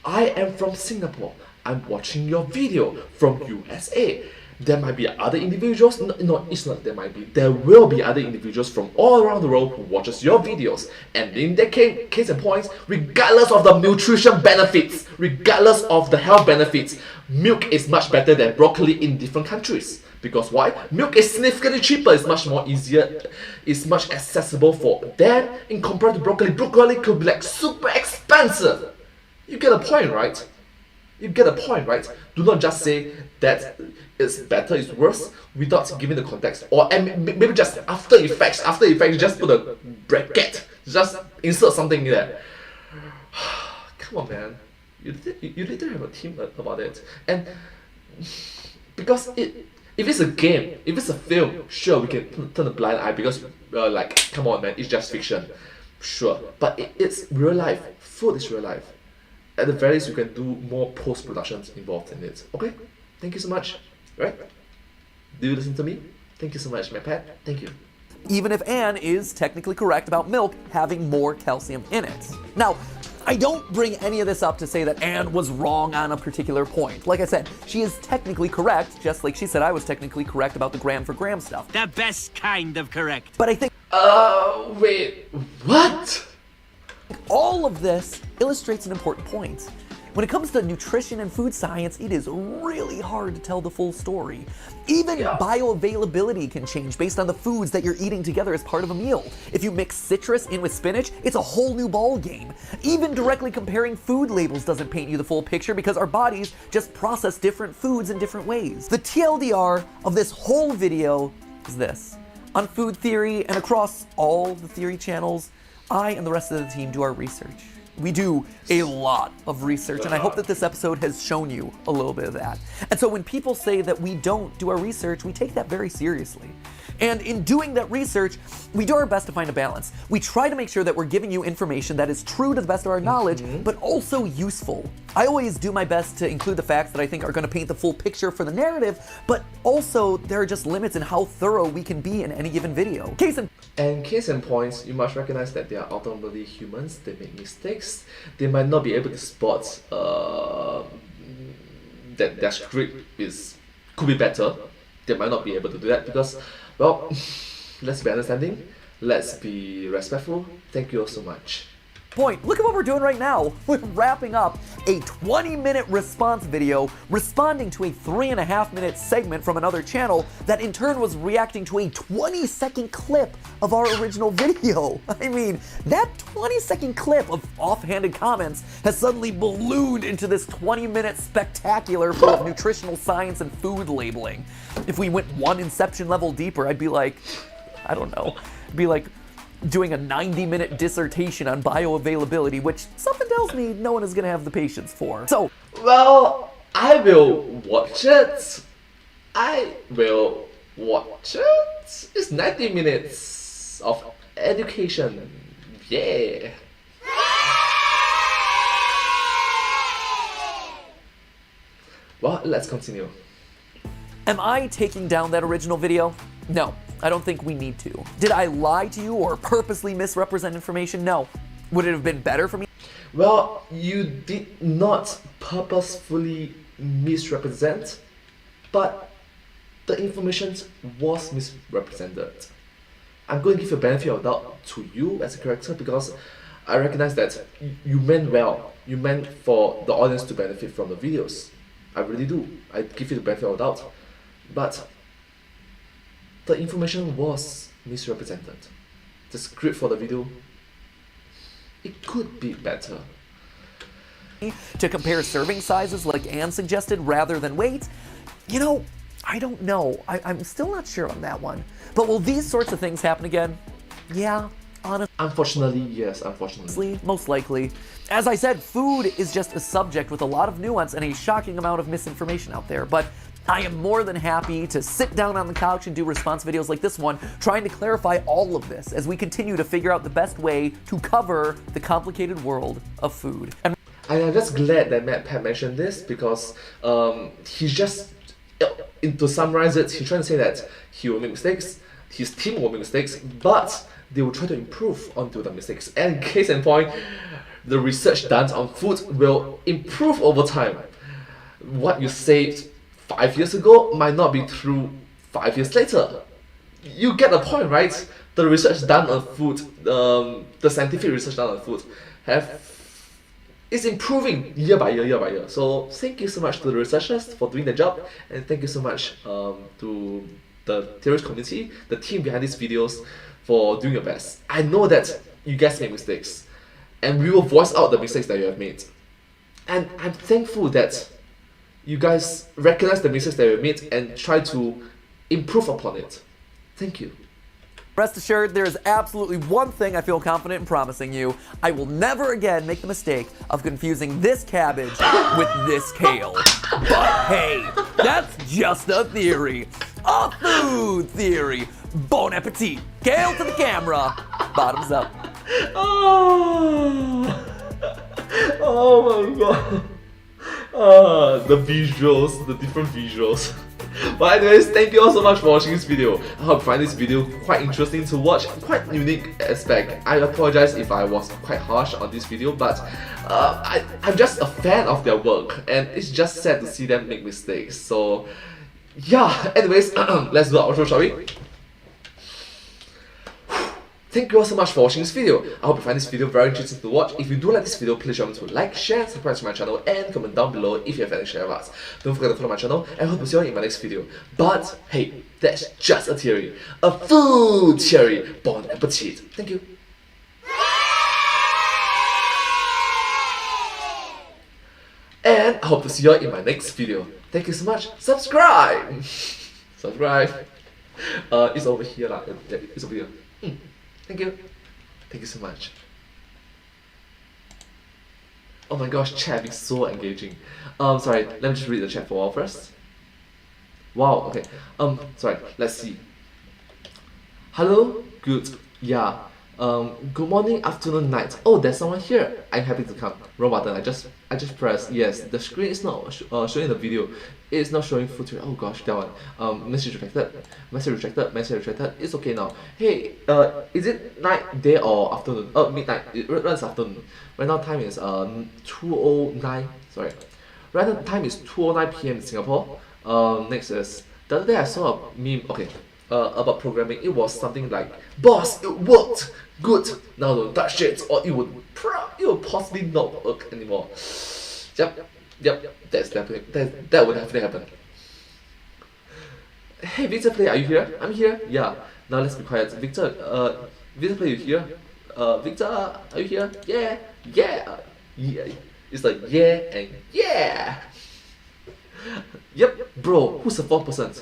I am from Singapore. I'm watching your video from USA. There might be other individuals, no, it's not there might be, there will be other individuals from all around the world who watches your videos. And in that case and points, regardless of the nutrition benefits, regardless of the health benefits, milk is much better than broccoli in different countries. Because why? Milk is significantly cheaper, it's much more easier, it's much accessible for them in compared to broccoli. Broccoli could be like super expensive. You get a point, right? You get a point, right? Do not just say that it's better, it's worse, without giving the context. Or maybe just after effects, just put a bracket. Just insert something there. Come on, man. You literally have a team about it. And because if it's a game, if it's a film, sure, we can turn a blind eye because, like, come on, man, it's just fiction. Sure. But it's real life. Food is real life. At the very least, you can do more post-productions involved in it. Okay? Thank you so much. Right? Do you listen to me? Thank you so much, my pet. Thank you. Even if Anne is technically correct about milk having more calcium in it. Now, I don't bring any of this up to say that Anne was wrong on a particular point. Like I said, she is technically correct, just like she said I was technically correct about the gram for gram stuff. The best kind of correct. But I think... Wait, what? all of this illustrates an important point. When it comes to nutrition and food science, it is really hard to tell the full story. Even bioavailability can change based on the foods that you're eating together as part of a meal. If you mix citrus in with spinach, it's a whole new ball game. Even directly comparing food labels doesn't paint you the full picture because our bodies just process different foods in different ways. The TLDR of this whole video is this. On food theory and across all the theory channels, I and the rest of the team do our research. We do a lot of research, and I hope that this episode has shown you a little bit of that. And so when people say that we don't do our research, we take that very seriously. And in doing that research, we do our best to find a balance. We try to make sure that we're giving you information that is true to the best of our knowledge, but also useful. I always do my best to include the facts that I think are going to paint the full picture for the narrative, but also there are just limits in how thorough we can be in any given video. Case in point, you must recognize that they are ultimately humans. They make mistakes. They might not be able to spot that their script could be better. They might not be able to do that because, well, let's be understanding. Let's be respectful. Thank you all so much. Point. Look at what we're doing right now. We're wrapping up a 20-minute response video responding to a 3.5-minute segment from another channel that in turn was reacting to a 20-second clip of our original video. I mean, that 20-second clip of offhanded comments has suddenly ballooned into this 20-minute spectacular full of nutritional science and food labeling. If we went one Inception level deeper, I'd be like, I don't know, it'd be like doing a 90-minute dissertation on bioavailability, which something tells me no one is going to have the patience for. So, well, I will watch it. It's 90 minutes of education. Yeah. Well, let's continue. Am I taking down that original video? No, I don't think we need to. Did I lie to you or purposely misrepresent information? No. Would it have been better for me? Well, you did not purposefully misrepresent, but the information was misrepresented. I'm going to give a benefit of doubt to you as a character because I recognize that you meant well. You meant for the audience to benefit from the videos. I really do. I give you the benefit of doubt. But the information was misrepresented. The script for the video, it could be better. To compare serving sizes like Anne suggested rather than weight? You know, I don't know. I'm still not sure on that one. But will these sorts of things happen again? Yeah, honestly. Unfortunately, yes, unfortunately. Most likely. As I said, food is just a subject with a lot of nuance and a shocking amount of misinformation out there. But I am more than happy to sit down on the couch and do response videos like this one, trying to clarify all of this as we continue to figure out the best way to cover the complicated world of food. And I'm just glad that Matt Pat mentioned this because he's just, to summarize it, he's trying to say that he will make mistakes, his team will make mistakes, but they will try to improve onto the mistakes. And case in point, the research done on food will improve over time. What you saved 5 years ago might not be true 5 years later. You get the point, right? The research done on food, the scientific research done on food, is improving year by year. So thank you so much to the researchers for doing the job, and thank you so much to the theorist community, the team behind these videos, for doing your best. I know that you guys make mistakes, and we will voice out the mistakes that you have made. And I'm thankful that you guys recognize the mistakes that you made and try to improve upon it. Thank you. rest assured, there is absolutely one thing I feel confident in promising you. I will never again make the mistake of confusing this cabbage with this kale. But hey, that's just a theory. A food theory. Bon appetit. Kale to the camera. Bottoms up. Oh my god. The visuals, the different visuals. But anyways, thank you all so much for watching this video. I hope you find this video quite interesting to watch, quite unique aspect. I apologize if I was quite harsh on this video, but I'm just a fan of their work, and it's just sad to see them make mistakes. So yeah, anyways, let's do our outro, shall we? Thank you all so much for watching this video. I hope you find this video very interesting to watch. If you do like this video, please remember to like, share, and subscribe to my channel, and comment down below if you have any share of us. Don't forget to follow my channel, and I hope to see you all in my next video. But hey, that's just a theory. A food theory. Bon appetit. Thank you. And I hope to see you all in my next video. Thank you so much. Subscribe! Subscribe. It's over here lah. Yeah, it's over here. Thank you. Thank you so much. Oh my gosh, chat is so engaging. Sorry, let me just read the chat for a while first. Wow, okay. Sorry, let's see. Hello, good, yeah. Good morning, afternoon, night. Oh, there's someone here. I'm happy to come. Wrong button. I just pressed yes. The screen is not showing the video. It's not showing footage. Oh gosh, that one. Message rejected. Message rejected. Message rejected. It's okay now. Hey, is it night, day, or afternoon? Midnight. It's afternoon. Right now time is 2:09. Sorry. Right now time is 2:09 p.m. in Singapore. Next is the other day I saw a meme. Okay. About programming, it was something like, "Boss, it worked, good. Now don't touch it, or it would possibly not work anymore." Yep, that would definitely happen. Hey, Victor Play, are you here? I'm here. Yeah. Now let's be quiet. Victor, Victor Play, you here? Victor, are you here? Yeah. Yeah. It's like yeah and yeah. Yep, bro. Who's the fourth person?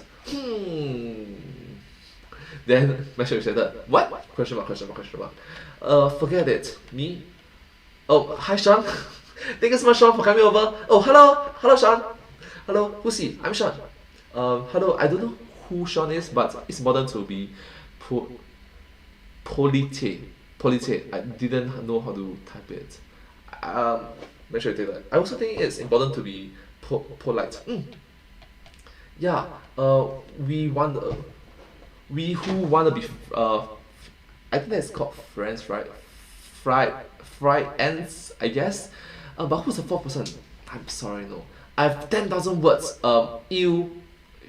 Then message rejected. What? Question mark. Forget it. Me? Oh, hi Sean. Thank you so much, Sean, for coming over. Oh, hello Sean. Hello, who's he? I'm Sean. Hello, I don't know who Sean is, but it's important to be polite. I didn't know how to type it. Make sure you take that. I also think it's important to be polite. Yeah. We who wanna be I think that's called friends, right? Fried ends, I guess. But who's the fourth person? I'm sorry, no. I have 10,000 words. I will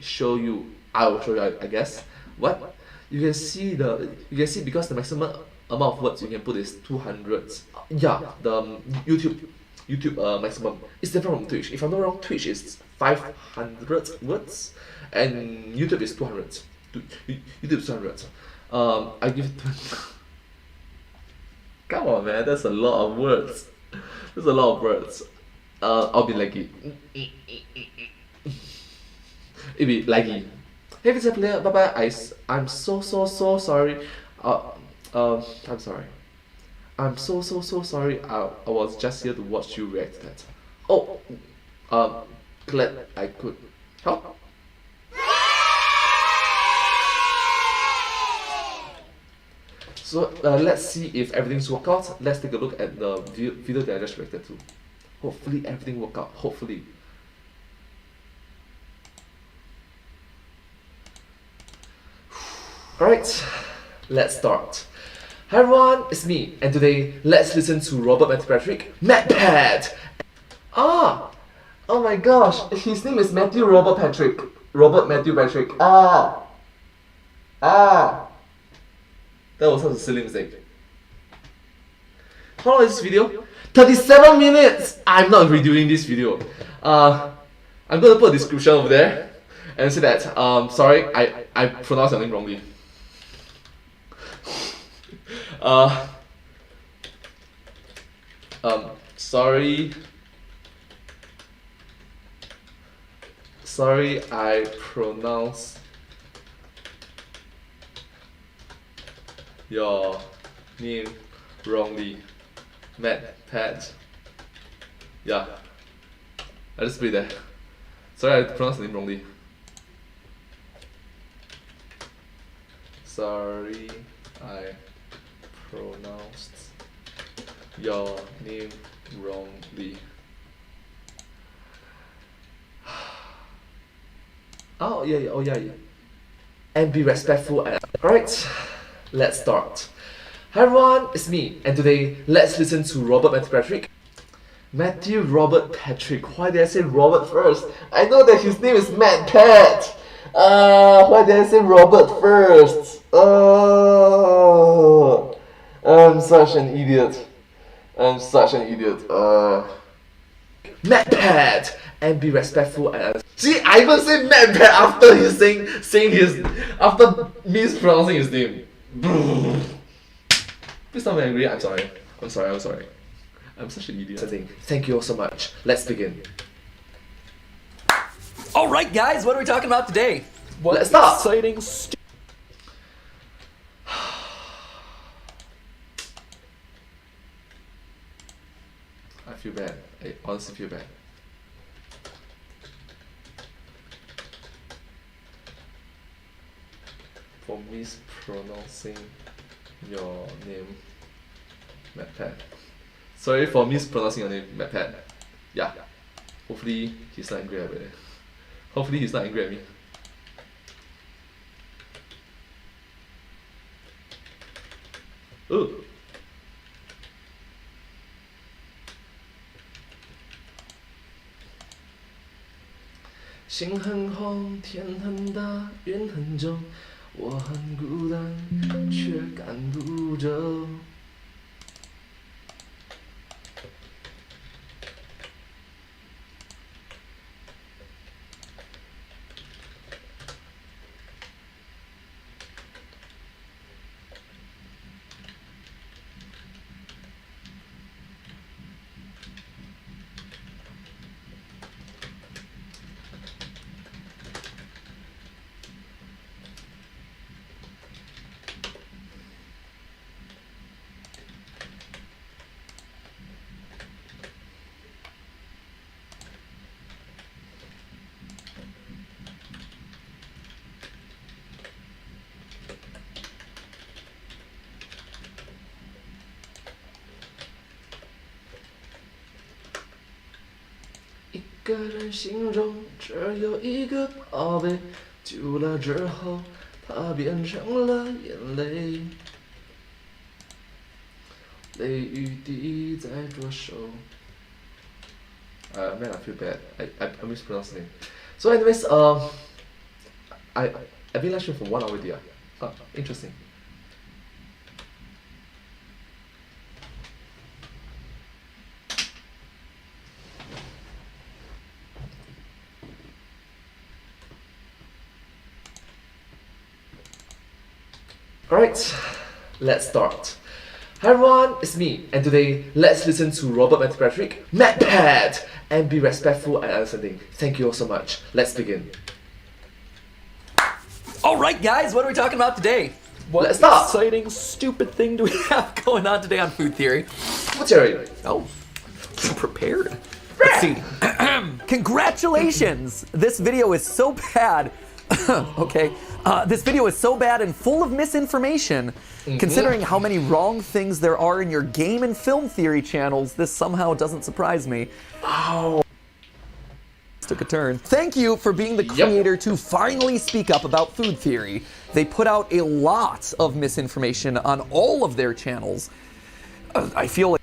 show you, I guess. What? You can see because the maximum amount of words you can put is 200. Yeah, the YouTube maximum. It's different from Twitch. If I'm not wrong, Twitch is 500 words and YouTube is 200. YouTube is 200. I give it 20. Come on, man, that's a lot of words. There's a lot of words. I'll be laggy. It'll be laggy. Hey, Victor Player, bye bye. I'm so sorry. I'm sorry. I'm so sorry. I was just here to watch you react to that. Oh, glad I could help. So let's see if everything's worked out. Let's take a look at the video that I just reacted to. Hopefully everything worked out. Hopefully. Alright, let's start. Hi everyone, it's me, and today let's listen to Robert Matthew Patrick, MatPat. Oh my gosh, his name is Matthew Robert Patrick. Robert Matthew Patrick. That was such a silly mistake. How long is this video? 37 minutes! I'm not redoing this video. I'm gonna put a description over there and say that, sorry, I pronounced your name wrongly. Sorry, I pronounced your name wrongly. MatPat. Yeah. I just put it there. Sorry, I pronounced the name wrongly. Sorry, I pronounced your name wrongly. Oh yeah. And be respectful. Alright, let's start. Hi everyone, it's me, and today let's listen to Robert Matthew Patrick. Matthew Robert Patrick. Why did I say Robert first? I know that his name is MatPat. Why did I say Robert first? I'm such an idiot. I'm such an idiot. MatPat and be respectful and see, I even say MatPat after he's saying his after mispronouncing his name. Please don't be angry. I'm sorry. I'm sorry. I'm such an idiot. Thank you all so much. Let's begin. All right, guys, what are we talking about today? What Let's start. exciting I feel bad. I honestly feel bad. For mispronouncing your name, MatPat. Sorry for mispronouncing your name, MatPat. Yeah. Hopefully he's not angry at me. Hopefully he's not angry at me. Ooh. 心很红，天很大，云很重，我很孤单，却赶不走。一个人心中只有一个宝贝，久了之后，它变成了眼泪，泪雨滴在左手。Man, I feel bad. I mispronounced the name. So, anyways, I've been live streaming for 1 hour already. Interesting. Alright, let's start. Hi everyone, it's me, and today let's listen to Robert Matthew Patrick, MatPat, and be respectful and understanding. Thank you all so much. Let's begin. All right, guys, what are we talking about today? What Let's start. exciting, stupid thing do we have going on today on Food Theory? What's your Oh, prepared. Let's see. Congratulations! This video is so bad. Okay. This video is so bad and full of misinformation. Considering how many wrong things there are in your game and film theory channels, this somehow doesn't surprise me. Ow. Took a turn. Thank you for being the creator to finally speak up about food theory. They put out a lot of misinformation on all of their channels. I feel like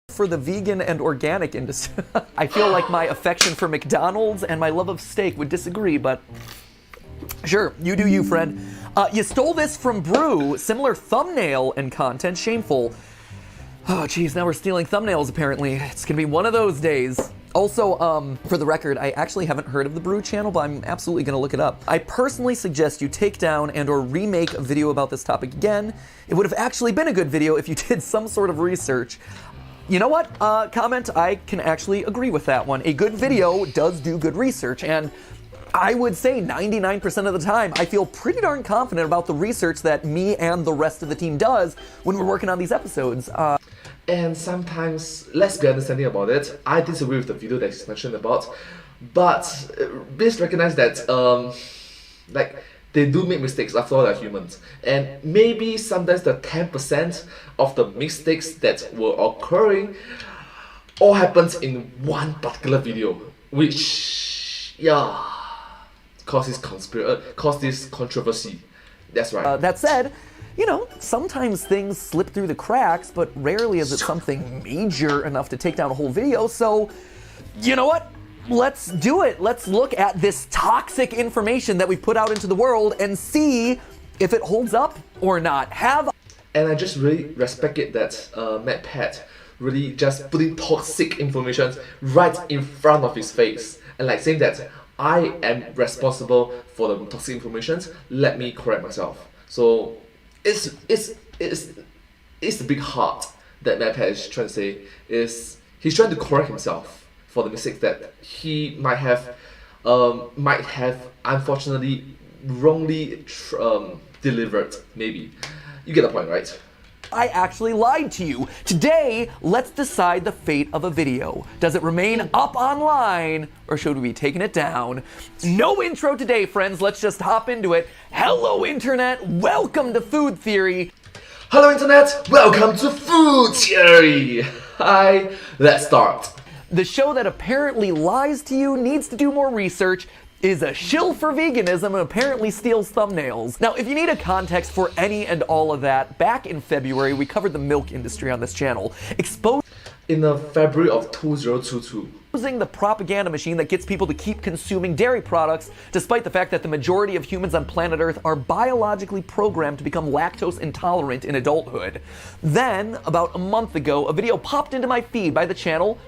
for the vegan and organic industry. I feel like my affection for McDonald's and my love of steak would disagree, but sure, you do you, friend. You stole this from Brew, similar thumbnail and content, shameful. Oh, geez, now we're stealing thumbnails, apparently. It's gonna be one of those days. Also, for the record, I actually haven't heard of the Brew channel, but I'm absolutely gonna look it up. I personally suggest you take down and or remake a video about this topic again. It would have actually been a good video if you did some sort of research. You know what? Comment, I can actually agree with that one. A good video does do good research, and I would say 99% of the time, I feel pretty darn confident about the research that me and the rest of the team does when we're working on these episodes. And sometimes, let's be understanding about it. I disagree with the video that you mentioned about, but please recognize that, like, they do make mistakes, after all they're humans. And maybe sometimes the 10% of the mistakes that were occurring all happens in one particular video, which, yeah, causes controversy. That's right. That said, you know, sometimes things slip through the cracks, but rarely is it something major enough to take down a whole video, so, you know what? Let's do it. Let's look at this toxic information that we put out into the world and see if it holds up or not. And I just really respect it that MatPat really just putting toxic information right in front of his face and like saying that I am responsible for the toxic information. Let me correct myself. So it's the big heart that MatPat is trying to say. Is he's trying to correct himself for the mistakes that he might have unfortunately wrongly delivered. Maybe you get the point, right? I actually lied to you. Today, let's decide the fate of a video. Does it remain up online, or should we be taking it down? No intro today, friends. Let's just hop into it. Hello, Internet. Welcome to Food Theory. Hello, Internet. Welcome to Food Theory. Hi. Let's start. The show that apparently lies to you, needs to do more research, is a shill for veganism, and apparently steals thumbnails. Now, if you need a context for any and all of that, back in February, we covered the milk industry on this channel, in the February of 2022. Using the propaganda machine that gets people to keep consuming dairy products, despite the fact that the majority of humans on planet Earth are biologically programmed to become lactose intolerant in adulthood. Then, about a month ago, a video popped into my feed by the channel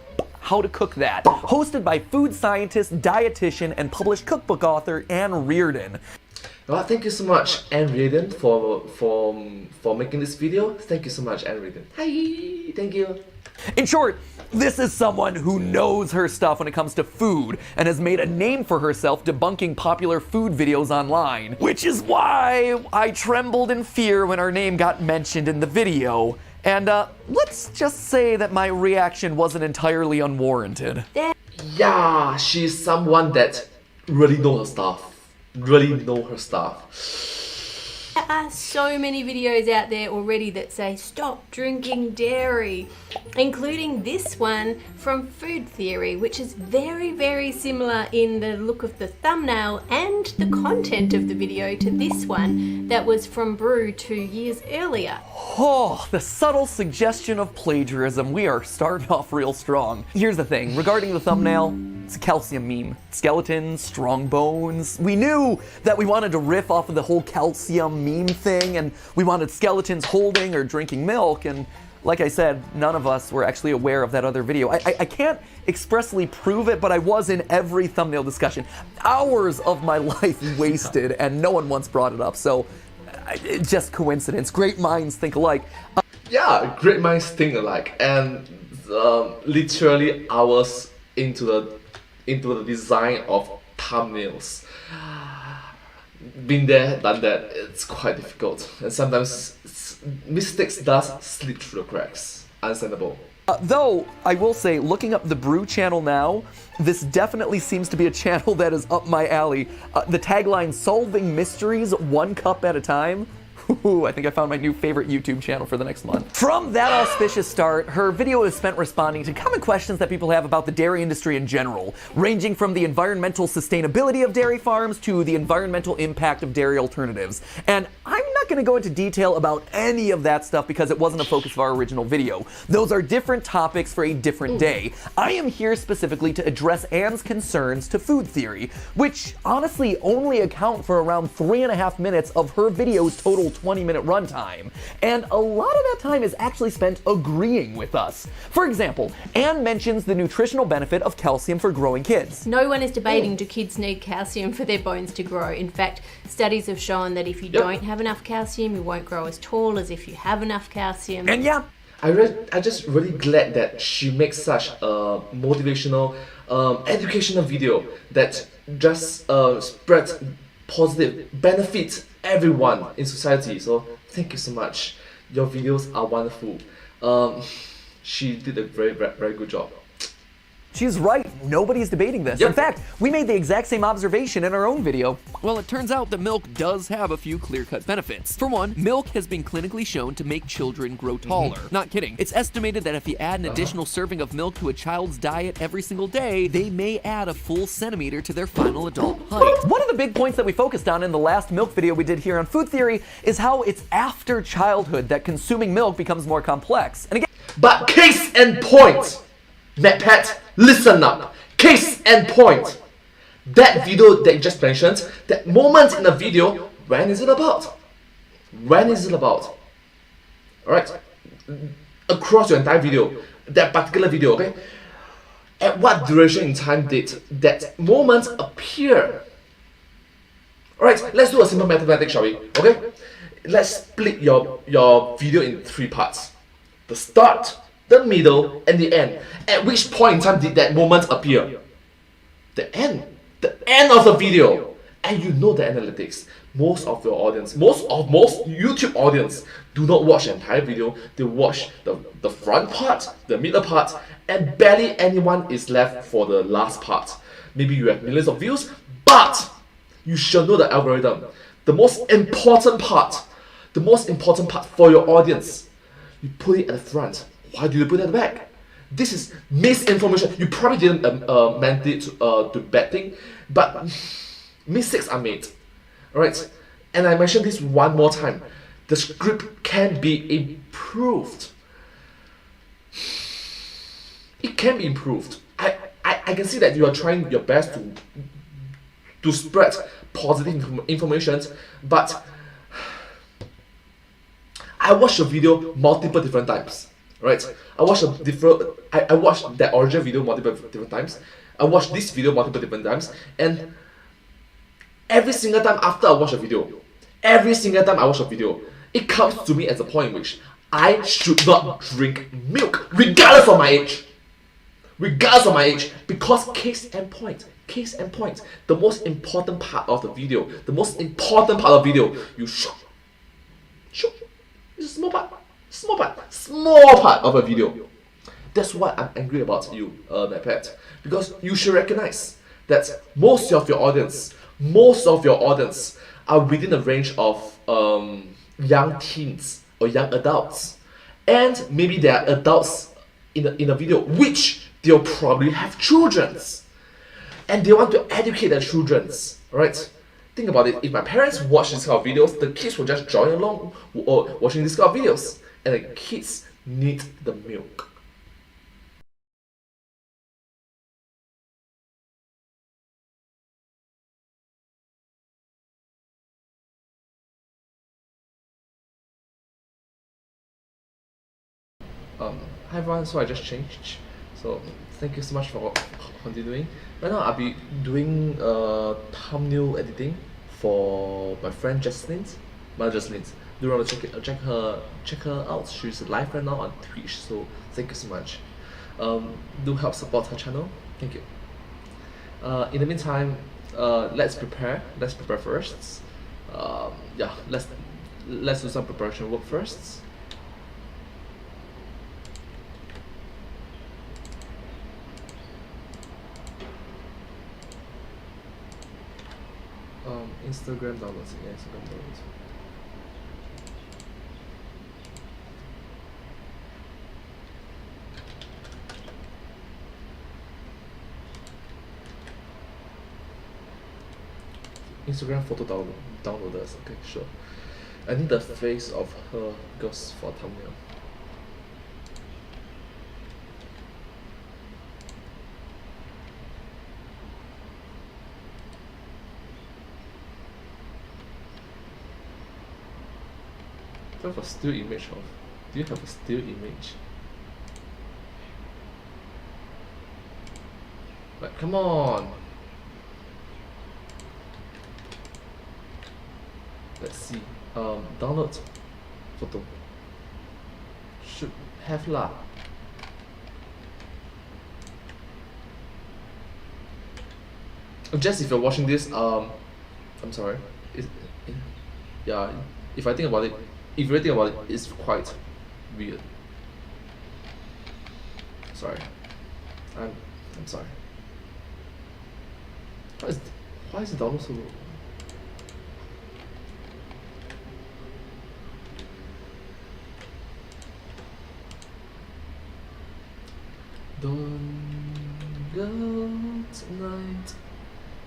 How to Cook That, hosted by food scientist, dietitian, and published cookbook author Anne Reardon. Well, thank you so much, Anne Reardon, for making this video. Thank you so much, Anne Reardon. Hi, thank you. In short, this is someone who knows her stuff when it comes to food and has made a name for herself debunking popular food videos online, which is why I trembled in fear when her name got mentioned in the video. And let's just say that my reaction wasn't entirely unwarranted. Yeah, she's someone that really knows her stuff. Really know her stuff. There are so many videos out there already that say stop drinking dairy, including this one from Food Theory, which is very, very similar in the look of the thumbnail and the content of the video to this one that was from Brew 2 years earlier. Oh, the subtle suggestion of plagiarism. We are starting off real strong. Here's the thing, regarding the thumbnail, it's a calcium meme. Skeletons, strong bones. We knew that we wanted to riff off of the whole calcium meme thing, and we wanted skeletons holding or drinking milk, and like I said, none of us were actually aware of that other video. I can't expressly prove it, but I was in every thumbnail discussion. Hours of my life wasted, and no one once brought it up, so just coincidence. Great minds think alike. Yeah, great minds think alike, and literally hours into the design of thumbnails. Been there, done that. It's quite difficult, and sometimes mistakes does slip through the cracks. Understandable. Though, I will say, looking up the Brew channel now, this definitely seems to be a channel that is up my alley. The tagline, solving mysteries one cup at a time. Ooh, I think I found my new favorite YouTube channel for the next month. From that auspicious start, her video is spent responding to common questions that people have about the dairy industry in general, ranging from the environmental sustainability of dairy farms to the environmental impact of dairy alternatives. And I'm not going to go into detail about any of that stuff because it wasn't a focus of our original video. Those are different topics for a different day. I am here specifically to address Anne's concerns to Food Theory, which honestly only account for around 3.5 minutes of her video's total 20-minute runtime. And a lot of that time is actually spent agreeing with us. For example, Anne mentions the nutritional benefit of calcium for growing kids. No one is debating do kids need calcium for their bones to grow. In fact, studies have shown that if you don't have enough calcium, you won't grow as tall as if you have enough calcium. And yeah, I'm just really glad that she makes such a motivational, educational video that just spreads positive benefits everyone in society. So thank you so much. Your videos are wonderful. She did a very good job. She's right. Nobody's debating this. Yep. In fact, we made the exact same observation in our own video. Well, it turns out that milk does have a few clear-cut benefits. For one, milk has been clinically shown to make children grow taller. Not kidding. It's estimated that if you add an additional serving of milk to a child's diet every single day, they may add a full centimeter to their final adult height. One of the big points that we focused on in the last milk video we did here on Food Theory is how it's after childhood that consuming milk becomes more complex. And again, But case and point, MatPat, listen up. Case and point. That video that you just mentioned, that moment in the video, when is it about? When is it about? Alright? Across your entire video, that particular video, okay? At what duration in time did that moment appear? Alright, let's do a simple mathematics, shall we? Okay? Let's split your video in 3 parts. The start, the middle, and the end. At which point in time did that moment appear? The end. The end of the video. And you know the analytics. Most of your audience, most YouTube audience do not watch the entire video. They watch the front part, the middle part, and barely anyone is left for the last part. Maybe you have millions of views, but you should know the algorithm. The most important part for your audience, you put it at the front. Why do you put it at the back? This is misinformation. You probably didn't meant it to bad thing, but mistakes are made. Alright? And I mentioned this one more time. The script can be improved. It can be improved. I can see that you are trying your best to spread positive information, but I watched the video multiple different times. Right? I watched that original video multiple different times. I watched this video multiple different times, and every single time after I watch a video, it comes to me as a point in which I should not drink milk, regardless of my age. Because case and point. The most important part of the video, you show. It's a small part of a video. That's what I'm angry about you, MatPat. Because you should recognize that most of your audience are within the range of young teens or young adults. And maybe there are adults in a video which they'll probably have children. And they want to educate their children. Right? Think about it. If my parents watch this kind of videos, the kids will just join along watching this kind of videos. And the kids need the milk. Hi everyone, so I just changed. So thank you so much for continuing. Right now I'll be doing thumbnail editing for my friend Jocelyn's. Do you want to check her out? She's live right now on Twitch, so thank you so much. Do help support her channel. Thank you. In the meantime, let's prepare first. Yeah, let's do some preparation work first. Instagram downloads. Yeah, Instagram downloads. Instagram photo downloaders. Okay, sure. I need the face of her goes for thumbnail. Do you have a still image of? Do you have a still image? Like, come on. Let's see. Download photo. Should have lah. Just if you're watching this, I'm sorry. Yeah, if I think about it, if you really think about it, it's quite weird. Sorry. I'm sorry. Why is the download so low? Don't go tonight.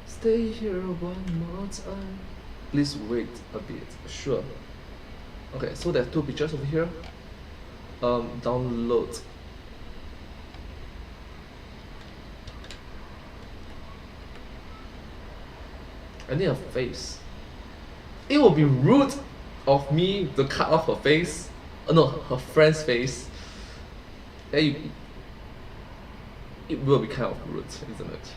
Stay here one more time. Please wait a bit. Sure. Okay, so there are 2 pictures over here. Download. I need a face. It would be rude of me to cut off her face. No, her friend's face. It will be kind of rude, isn't it?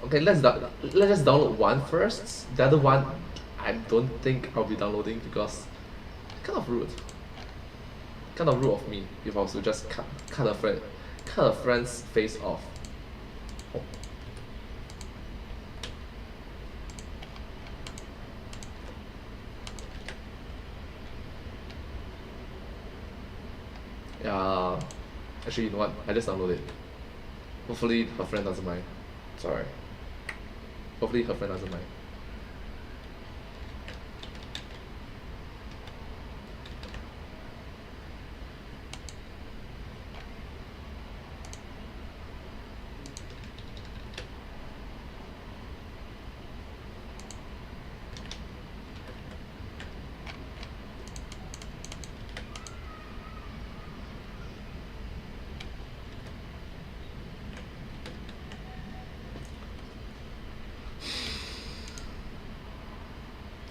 Okay, let's just download one first. The other one, I don't think I'll be downloading because kind of rude. Kind of rude of me if I was to just cut a friend's face off. Oh. Yeah, actually, you know what? I just downloaded it. Hopefully, her friend doesn't mind. Sorry. Hopefully, her friend doesn't mind.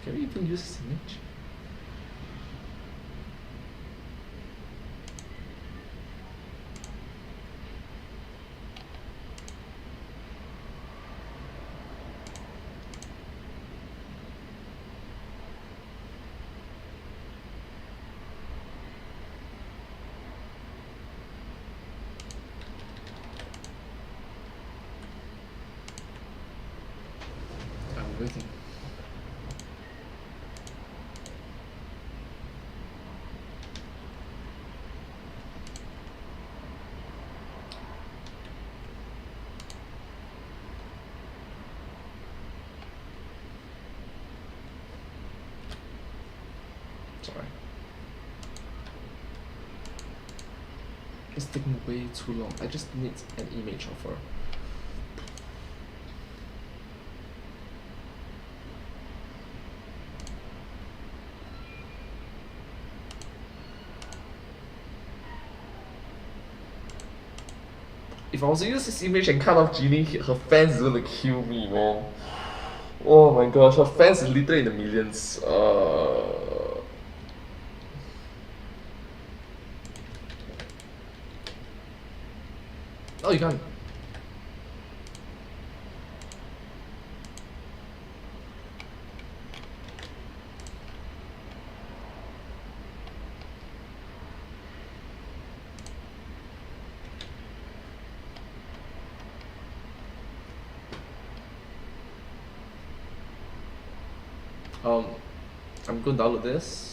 Can we even use this image? I'm waiting. Sorry. It's taking way too long. I just need an image of her. If I was to use this image and cut off Jeannie, her fans is gonna kill me, man. Oh my gosh, her fans is literally in the millions. Oh, you can't. I'm going to download this.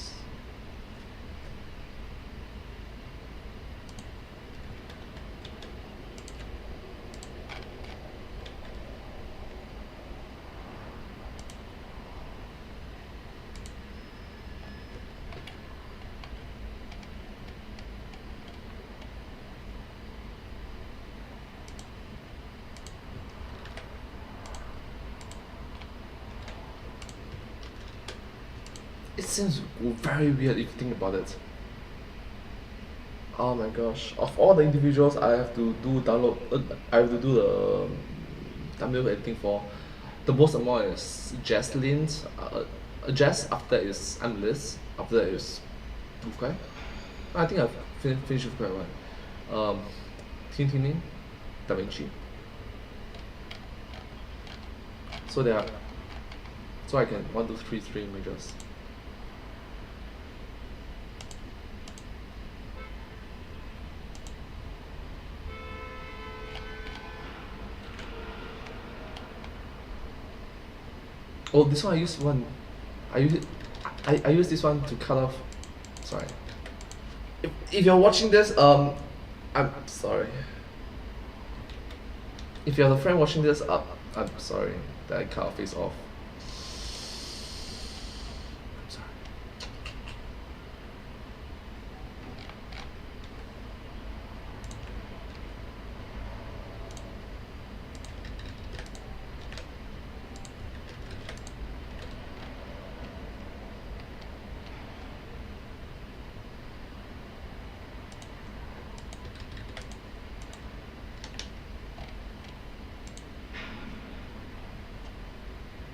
It seems very weird if you think about it. Oh my gosh! Of all the individuals I have to do I have to do the thumbnail editing for. The most amount is Jaslyn's. Jess. After that is I'm Liz. After that is Wukai. I think I've finished with Wukai one. Tin Tin Lin, Da Vinci. So there are. So I can 1, 2, 3, 3 images. Oh, this one I use one. I use this one to cut off. Sorry. if you're watching this, I'm sorry. If you're the friend watching this, I'm sorry that I cut our face off. I'm sorry.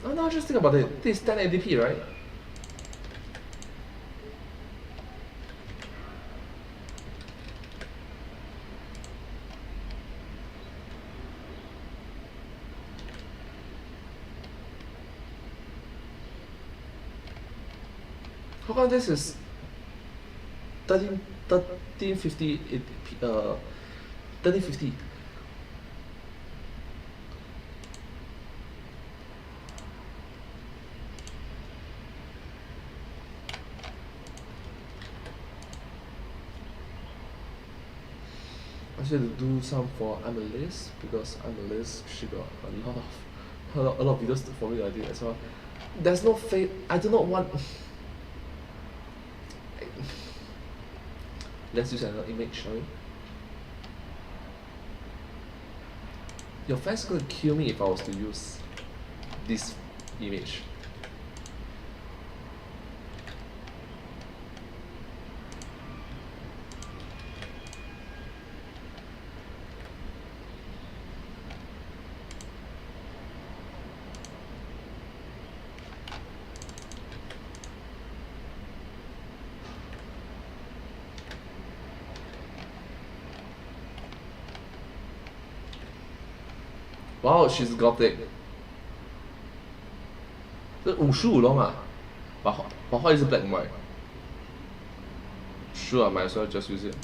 Oh no, just think about it. This is 1080p, right? How come this is 1350 1350? I should do some for Annalise because Annalise she got a lot of videos for me I did as well. There's no fate. I do not want. Let's use another image, shall we? Your fans gonna kill me if I was to use this image. Wow, she's gothic. 这55咯嘛，把画一直 black and white. Sure, I might as well just use it.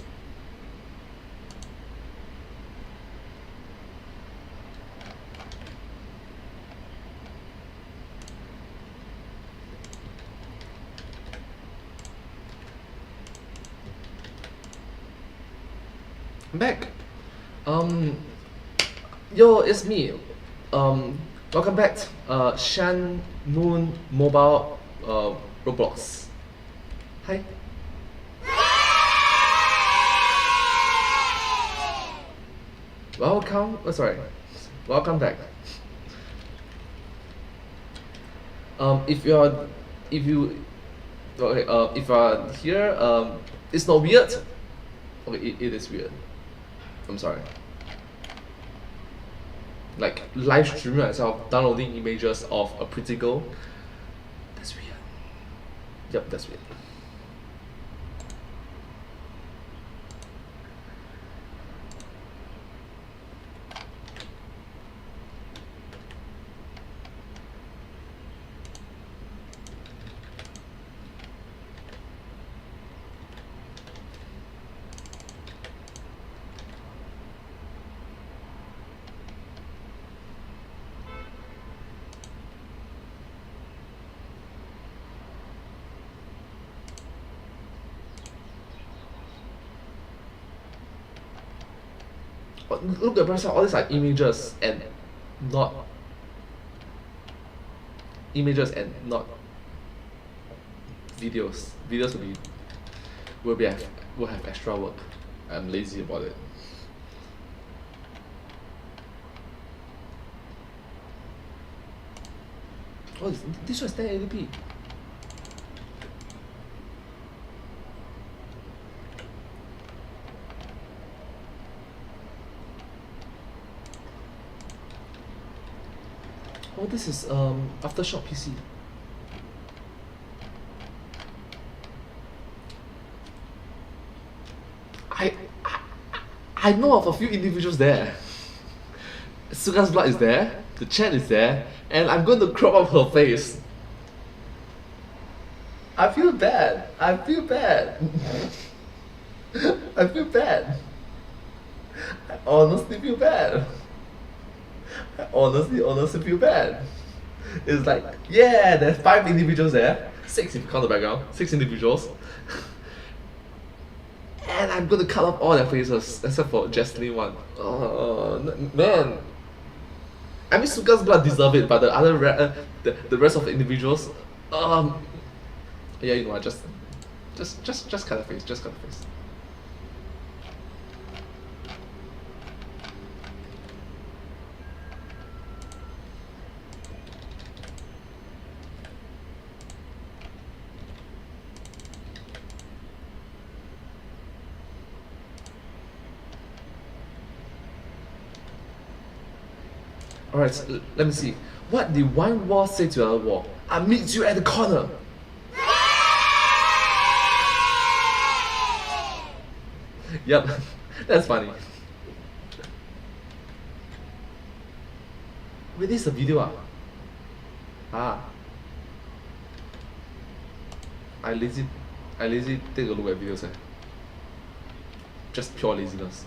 I'm back. Yo, it's me. Welcome back. Shan Moon Mobile Roblox. Hi. Welcome. Oh, sorry. Welcome back. If you are here, it's not weird. Okay, it is weird. I'm sorry. Like live streaming myself, downloading images of a pretty girl. That's weird. Yep, that's weird. Look at the website, all these are images and not videos. Videos will have extra work. I'm lazy about it. Oh, this one's 1080p. Oh, this is Aftershock PC. I know of a few individuals there. Suga's blood is there, the chat is there, and I'm going to crop up her face. I feel bad. I feel bad. I feel bad. I honestly feel bad. I honestly feel bad. It's like, yeah, there's 5 individuals there. 6 if you count the background. 6 individuals. And I'm gonna cut off all their faces except for Jesslyn one. Man. I mean, Suka's blood deserve it, but the other the rest of the individuals, yeah, you know what? Just cut the face. Just cut the face. Alright, so let me see. What did one wall say to the other wall? I'll meet you at the corner. Yep, that's funny. Wait, this is a video I lazy take a look at videos Just pure laziness.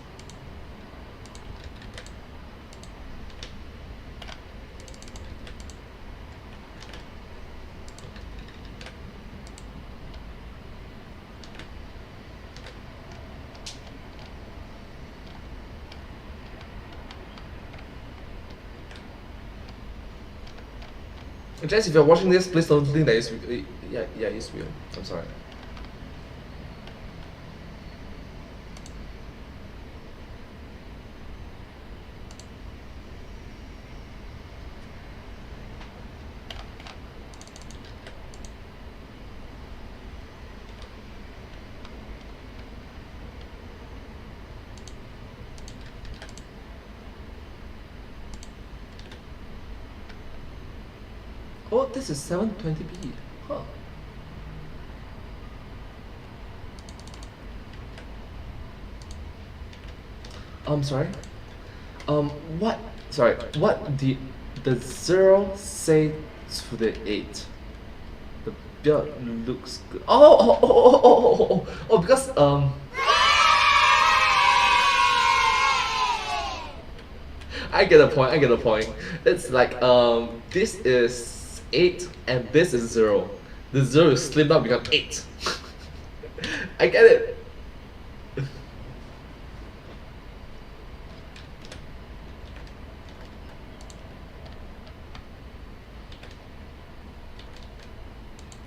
Jess, if you're watching this, please don't think that it's it's real. I'm sorry. Oh, this is 720p. Huh. Sorry. What did the 0 say to the 8? The beard looks good. Because I get the point. It's like this is 8 and this is 0. The 0 is slimmed down become 8. I get it.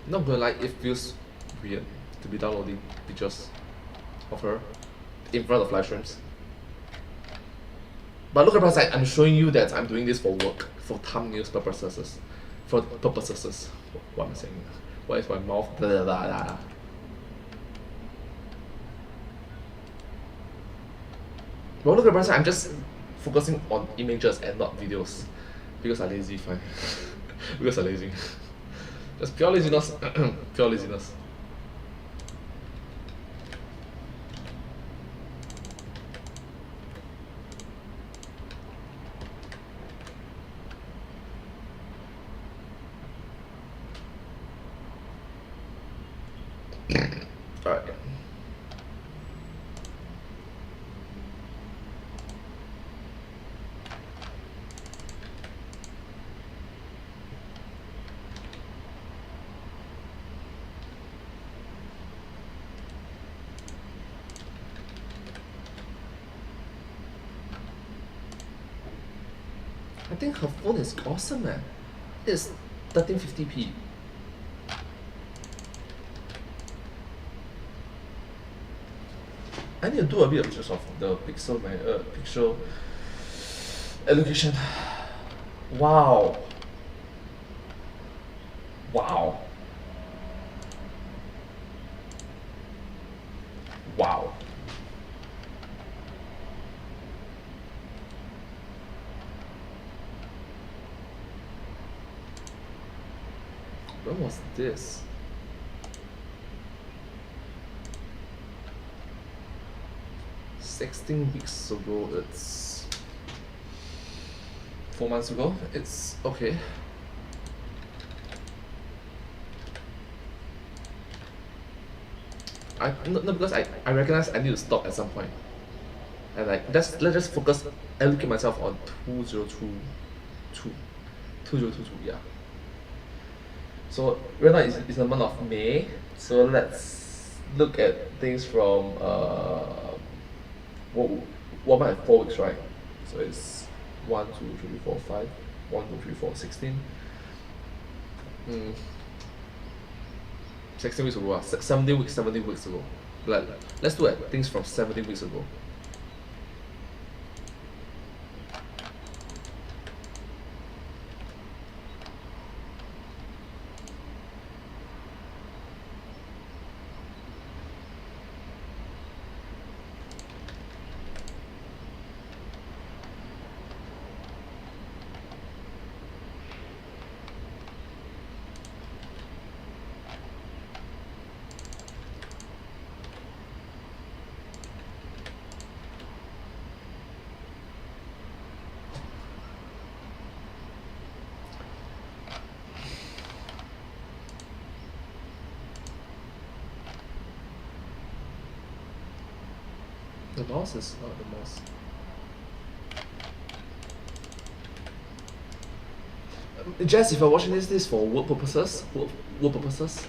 Not gonna lie, it feels weird to be downloading pictures of her in front of live streams. But look at the bright side, I'm showing you that I'm doing this for work, for thumbnails purposes. For purposes. What am I saying? Why is my mouth blah, blah, blah. But look at the bright side, I'm just focusing on images and not videos. Because I'm lazy, fine. Because I'm lazy. Just pure laziness. Pure laziness. Alright. I think her phone is awesome, man. It's 1350p. I need to do a bit of just of the pixel allocation. Wow. Wow. Wow. When was this? "16 weeks ago." It's 4 months ago. It's okay. No, because I recognize I need to stop at some point. And like let's just focus and look at myself on 2022, yeah. So right now it's the month of May. So let's look at things from what might have 4 weeks, right? So it's 1, 2, 3, 4, 5. 1, 2, 3, 4, 16. 16 weeks ago, 17 weeks ago. Let's look at things from 17 weeks ago. The mouse is not the mouse. Jess, if you're watching this for work purposes, work purposes.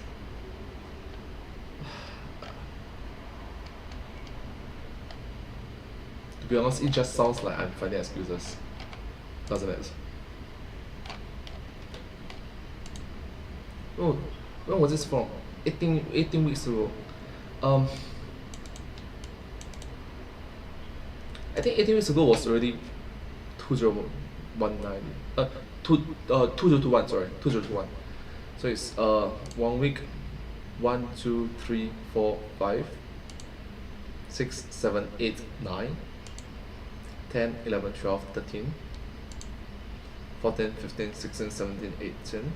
To be honest, it just sounds like I'm finding excuses, doesn't it? Oh, when was this from? 18 weeks ago. I think 18 weeks ago was already 2019. 2021, sorry, 2021. So it's 1 week, 1, 2, 3, 4, 5, 6, 7, 8, 9, 10, 11, 12, 13, 14, 15, 16, 17, 18.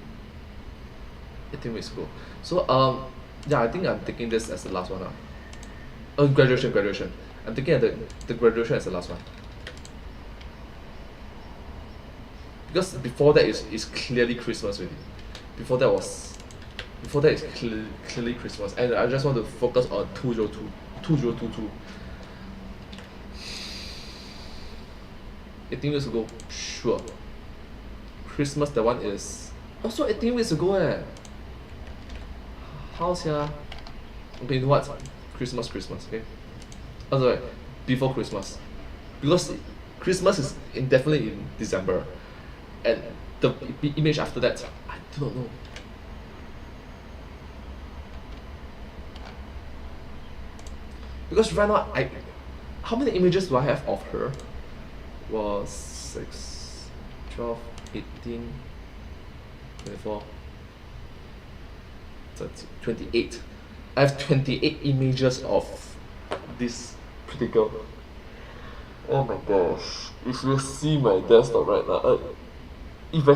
18 weeks ago. So yeah, I think I'm taking this as the last one. Graduation. I'm taking the graduation as the last one. Because before that is clearly Christmas already. Before that is clearly Christmas, and I just want to focus on 2022. 18 weeks ago, sure. Christmas, that one is also 18 weeks ago How's ya? Okay, you know what? Christmas, okay? Oh, sorry, before Christmas. Because Christmas is definitely in December. And the image after that, I do not know. Because right now, how many images do I have of her? Was 6, 12, 18, 24, 30, 28. I have 28 images of this pretty girl. Oh my gosh. If you see my desktop right now, if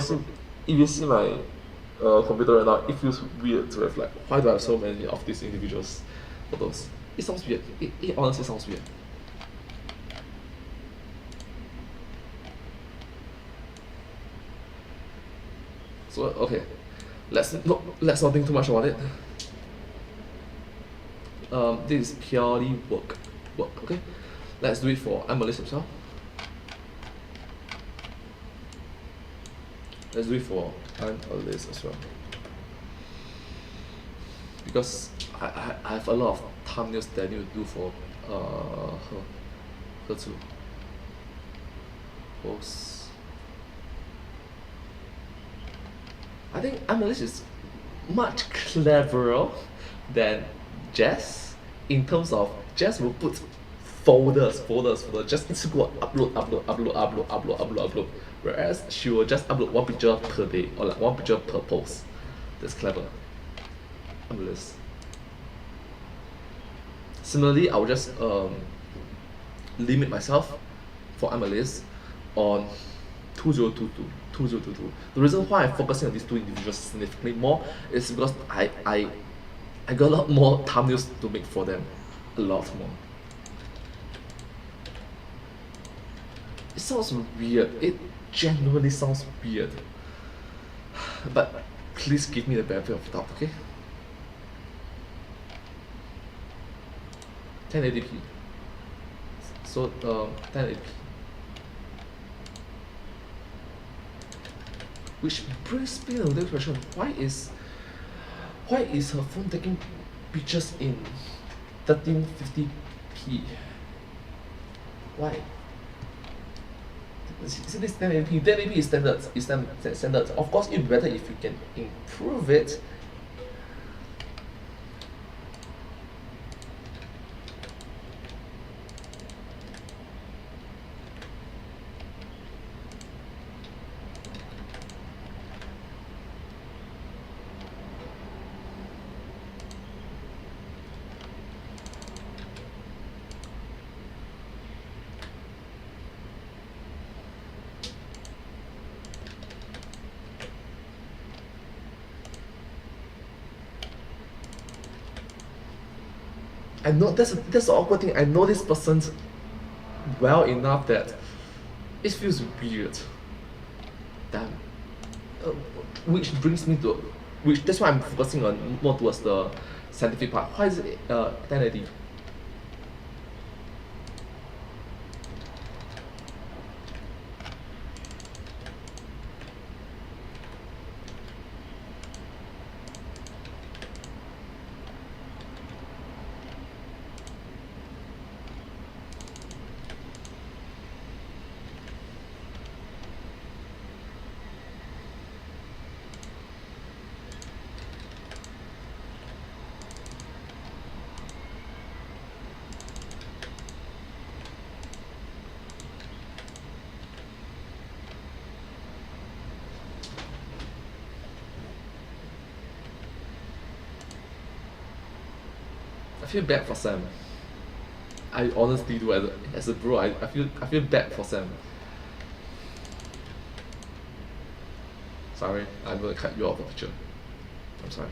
you see my computer right now, it feels weird to have why do I have so many of these individuals photos? It sounds weird. It honestly sounds weird. So okay, let's not think too much about it. This is purely work. Okay, let's do it for Amelys himself. Let's do it for Amelys as well. Because I have a lot of thumbnails that I need to do for her too. Posts. I think Amelys is much cleverer than Jess in terms of Jess will put folders, just needs to go upload. Whereas she will just upload 1 picture per day or 1 picture per post. That's clever. Amelys. Similarly, I will just limit myself for Amelys on 2022. The reason why I'm focusing on these two individuals significantly more is because I got a lot more thumbnails to make for them. A lot more. It sounds weird. It genuinely sounds weird. But please give me the benefit of the doubt, okay? 1080p. So 1080p. Which brings me to the next question. Why is her phone taking pictures in 1350p. Why? See this 1080p. 1080p is standard. Of course, it'd be better if you can improve it. I know that's the awkward thing. I know this person well enough that it feels weird. Damn. Which brings me to that's why I'm focusing on more towards the scientific part. Why is it 1080? I feel bad for Sam. I honestly do. As a bro, I feel bad for Sam. Sorry, I'm gonna cut you off the picture. I'm sorry.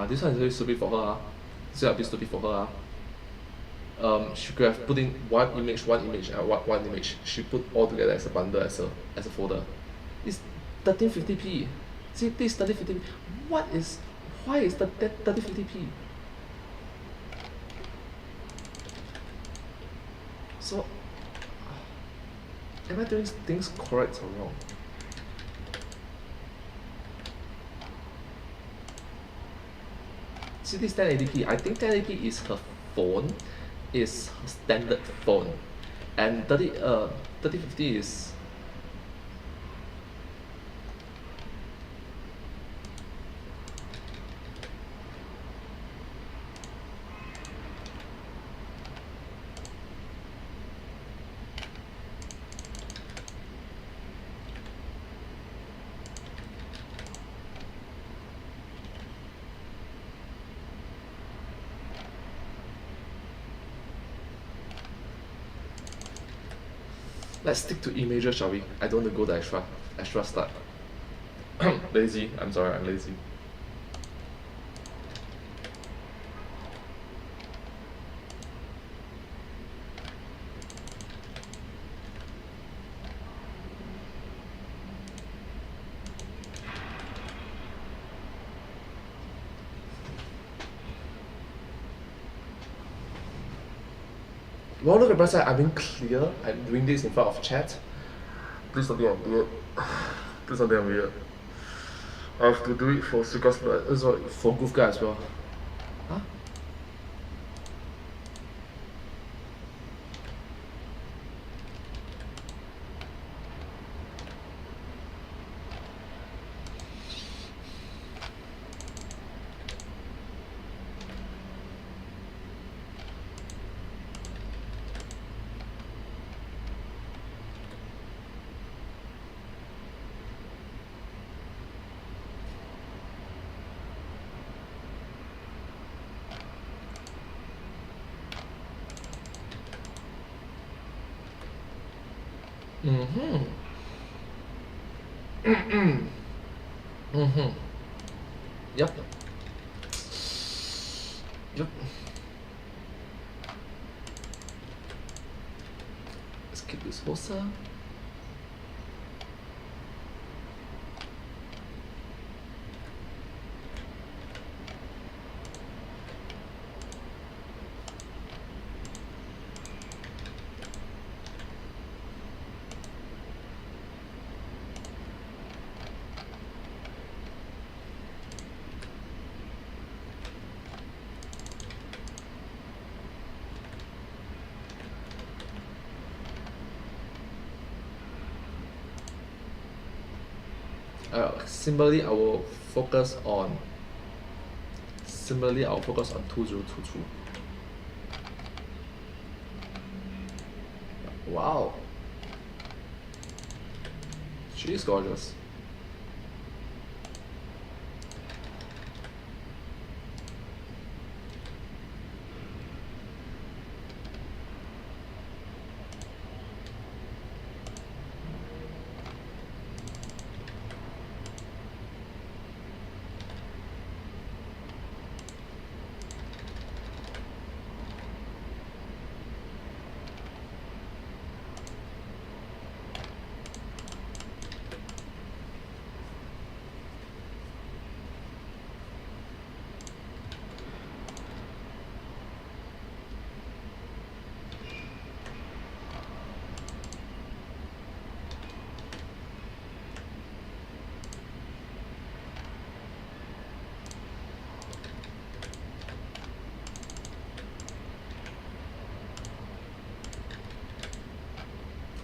This one is very stupid for her. This is a bit stupid for her. She could have put in one image, and one image. She put all together as a bundle, as a folder. It's 1350p. See, this 1350p. Why is that 1350p? So, am I doing things correct or wrong? See, this 1080p. I think 1080p is her phone. Is her standard phone, and 3050 is let's stick to images, shall we? I don't want to go the extra start. Lazy. I'm sorry, I'm lazy. Well, look at the bright side, I'm being clear. I'm doing this in front of chat. Please don't think I'm weird. Please don't think I'm weird. I have to do it for Suka's, sorry, for Goof Guy as well. Huh? Mm-hmm. Mm-hmm. Yep. Yep. Let's keep this closer. Similarly, I will focus on. Similarly, I'll focus on 2022. Wow. She's gorgeous.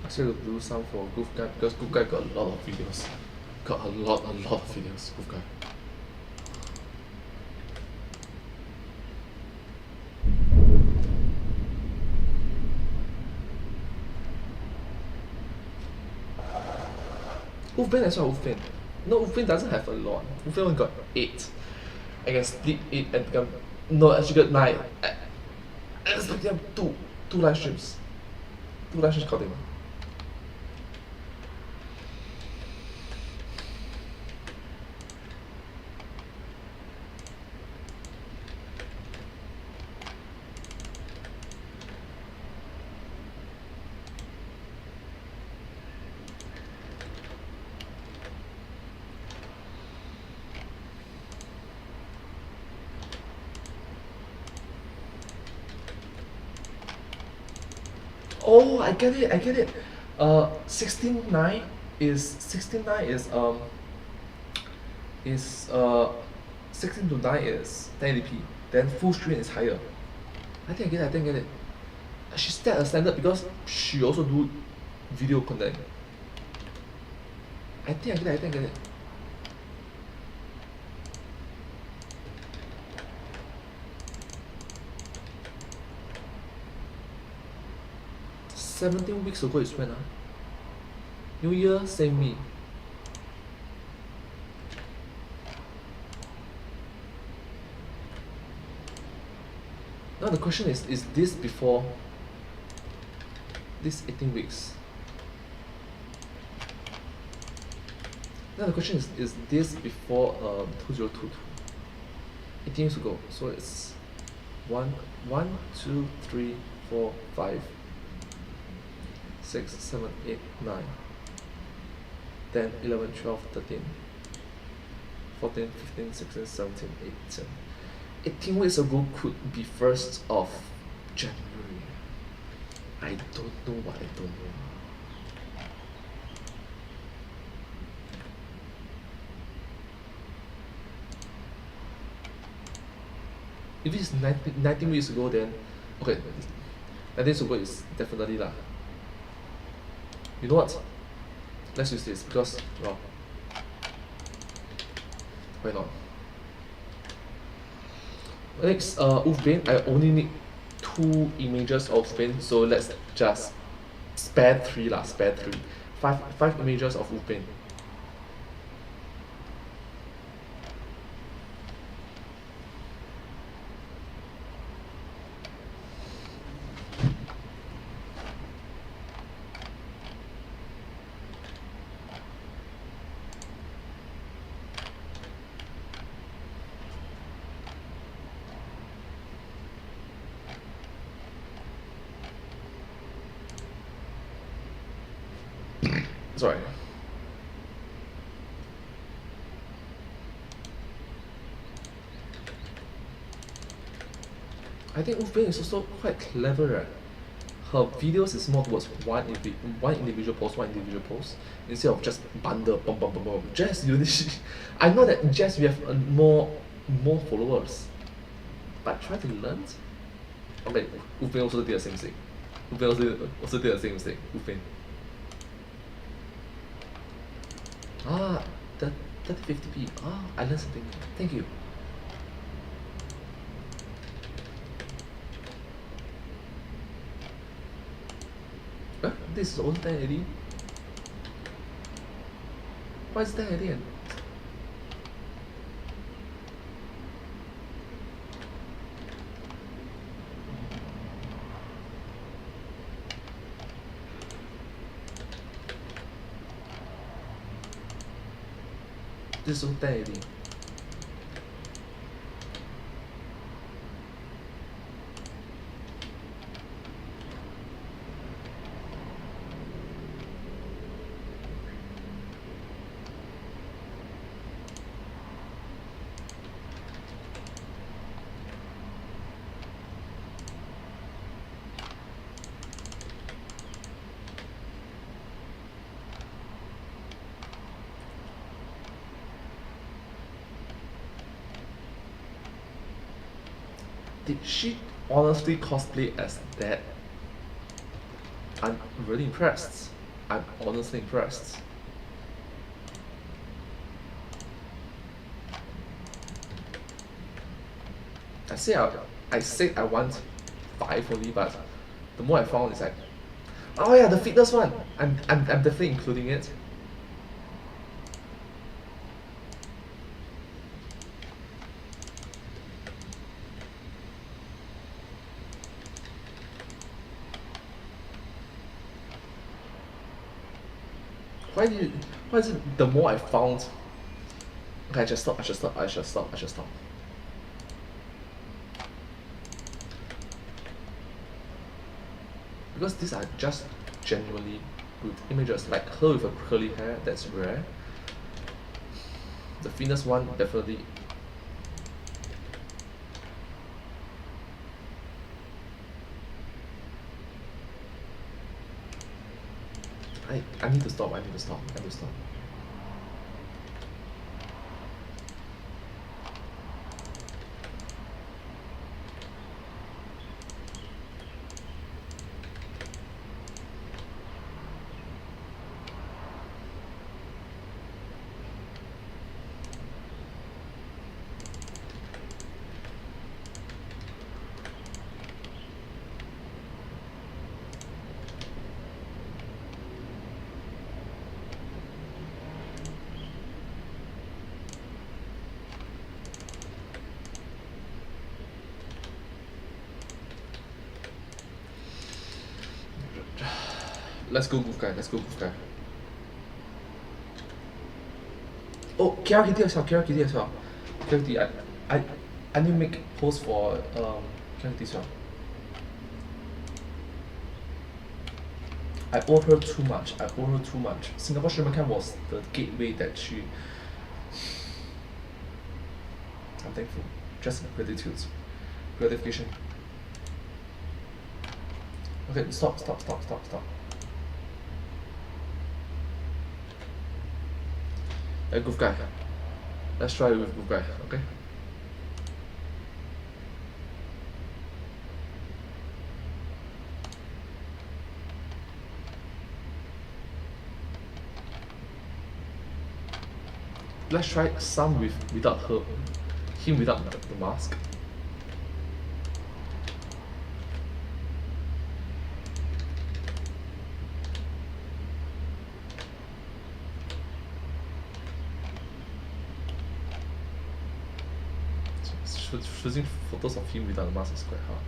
I still have to do some for Goof Guy because Goof Guy got a lot of videos. Got a lot of videos, Goof Guy. Wolfbane as well, Wolfbane. No, Wolfbane doesn't have a lot. Wolfbane only got 8. I can split 8 and become. No, actually got 9. I split them 2 live streams. 2 live streams 搞定了。Oh, I get it, I get it. 16:9 is 16 to 9 is 1080p. Then full screen is higher. I think I get it. She set a standard because she also do video content. I think I get it. "17 weeks ago is when? New Year, same me." Now the question is this before this 18 weeks? Now the question is this before 2022? 18 weeks ago, so it's 1, 2, 3, 4, 5, 6, 7, 8, 9, 10, 11, 12, 13, 14, 15, 16, 17, 18. 18 weeks ago could be 1st of January. I don't know what I don't know. If it's 19 weeks ago, then okay, 19 weeks ago is definitely lah. You know what? Let's use this because, well, why not? Next, Wolfbane, I only need 2 images of Wolfbane, so let's just spare 3 lah, spare 3. 5 images of Wolfbane. Sorry. I think Wolfbane is also quite clever, right? Her videos is more towards one individual post, instead of just bundle, bum bum bum bum. Jess, I know that Jess we have more followers, but try to learn. Okay, Wolfbane also did the same thing. Wolfbane also did the same mistake. Wolfbane. Ah, 3050p. Oh, I learned something new. Thank you. This is only 1080. Why is 1080? This is only 1080. Did she honestly cosplay as that? I'm really impressed. I'm honestly impressed. I said I want 5 only, but the more I found is like, oh yeah, the fitness one. I'm definitely including it. Why is it the more I found? Okay, I should stop. Because these are just genuinely good images. Like her with a curly hair, that's rare. The fitness one, definitely. I need to stop. Let's go goof guy. Oh, Kiara Kitty as well. Kiara Kitty, I need to make post for Kiara Kitty as well. I owe her too much. Singapore Streamer Camp was the gateway that she... I'm thankful. Just gratification. Okay, stop. Goof guy. Let's try it with goof guy, okay? Let's try some without him without the mask. Choosing photos of him without a mask is quite hard.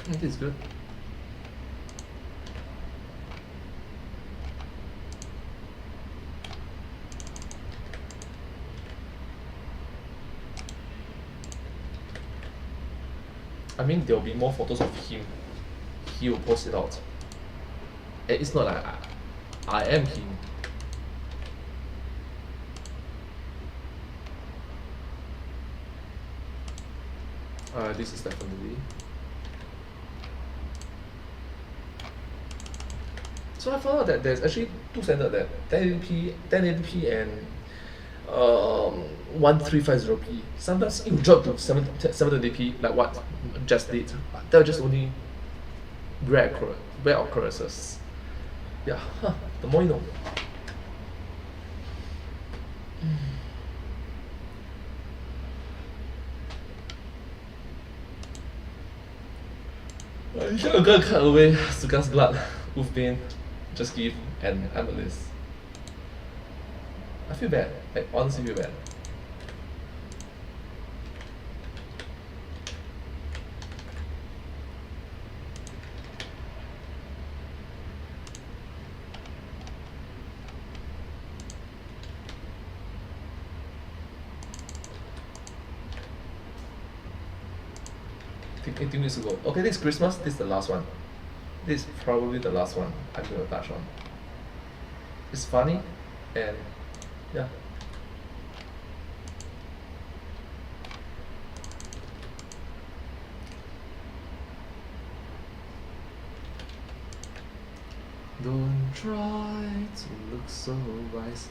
It is good. I mean, there will be more photos of him. He will post it out. And it's not like I am him. This is definitely. So I found out that there's actually two standards there, 1080p and 1350p. Sometimes it will drop to 720p, like what just did. That was just only rare occurrences. Yeah, the more you know. I'm gonna cut away Suka's blood with Bane. Just give an amethyst. I feel bad. I honestly feel bad. I think 18 minutes ago. Okay, this is Christmas. This is the last one. This is probably the last one I'm gonna touch on. It's funny and yeah. Don't try to look so wise.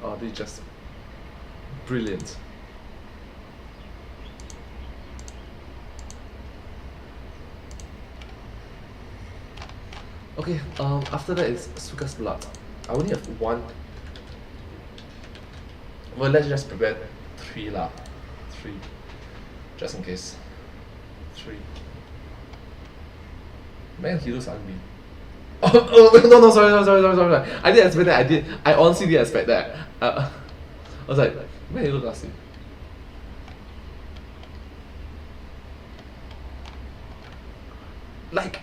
Oh, this is just brilliant. Okay, after that is Suka's blood. I only have one. Well, let's just prepare 3 lah. 3. Just in case. 3. Man, he looks ugly. No, sorry. I didn't expect that. I honestly didn't expect that. I was like, man, he looks ugly. Like,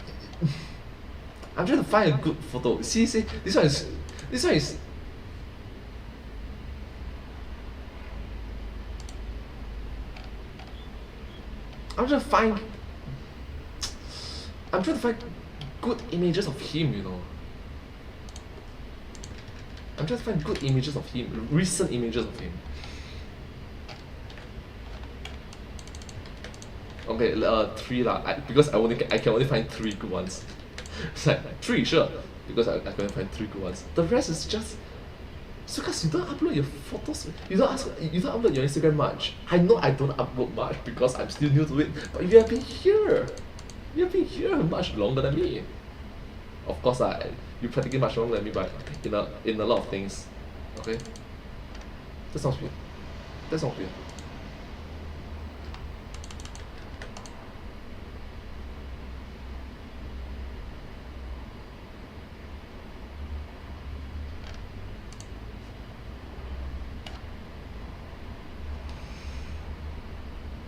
I'm trying to find a good photo. See, this one is. I'm trying to find good images of him, you know. I'm trying to find good images of him, recent images of him. Okay, 3 lah. Because I can only find 3 good ones. It's like 3, sure, because I can find 3 good ones. The rest is just because you don't upload your photos. You don't upload your Instagram much. I know I don't upload much because I'm still new to it. But you have been here. You have been here much longer than me. Of course, you're practically much longer than me, but in a lot of things. Okay. That sounds weird.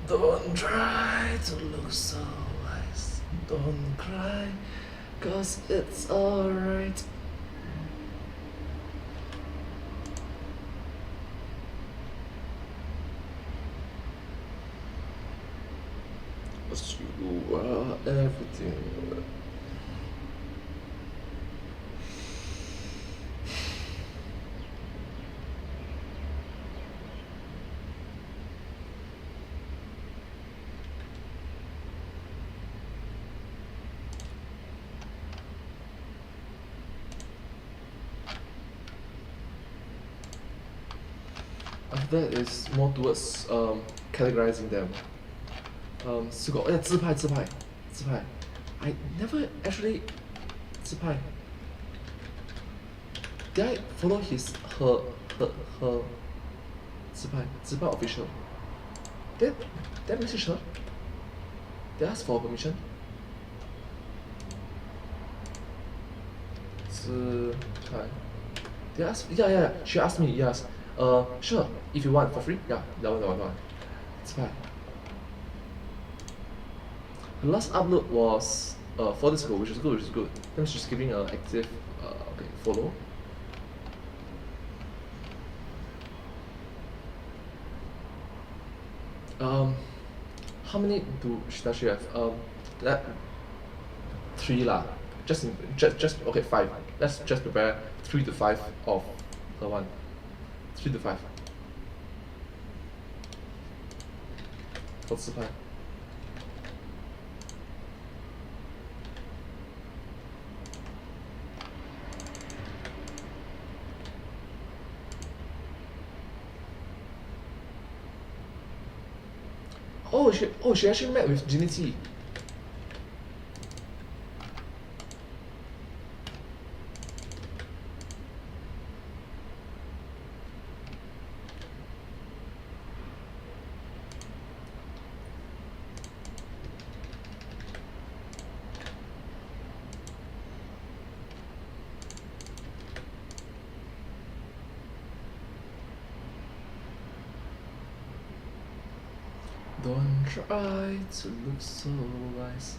Don't try to look so wise. Don't cry, 'cause it's alright. You are everything. After that is more towards categorizing them. Still got 自拍. I never actually 自拍. Did I follow her 自拍 official? Did I message her? Did I ask for permission? 自拍. Did I ask? Yeah. She asked me. Yes. Sure. If you want for free. Yeah. That one. 自拍. The last upload was 4 days ago, which is good. Then she's giving an active follow. How many does she have? That 3 lah. Just okay, 5. Let's just prepare 3 to 5 of her one. 3 to 5. For 自拍. She actually met with Ginny T. Don't try to look so wise.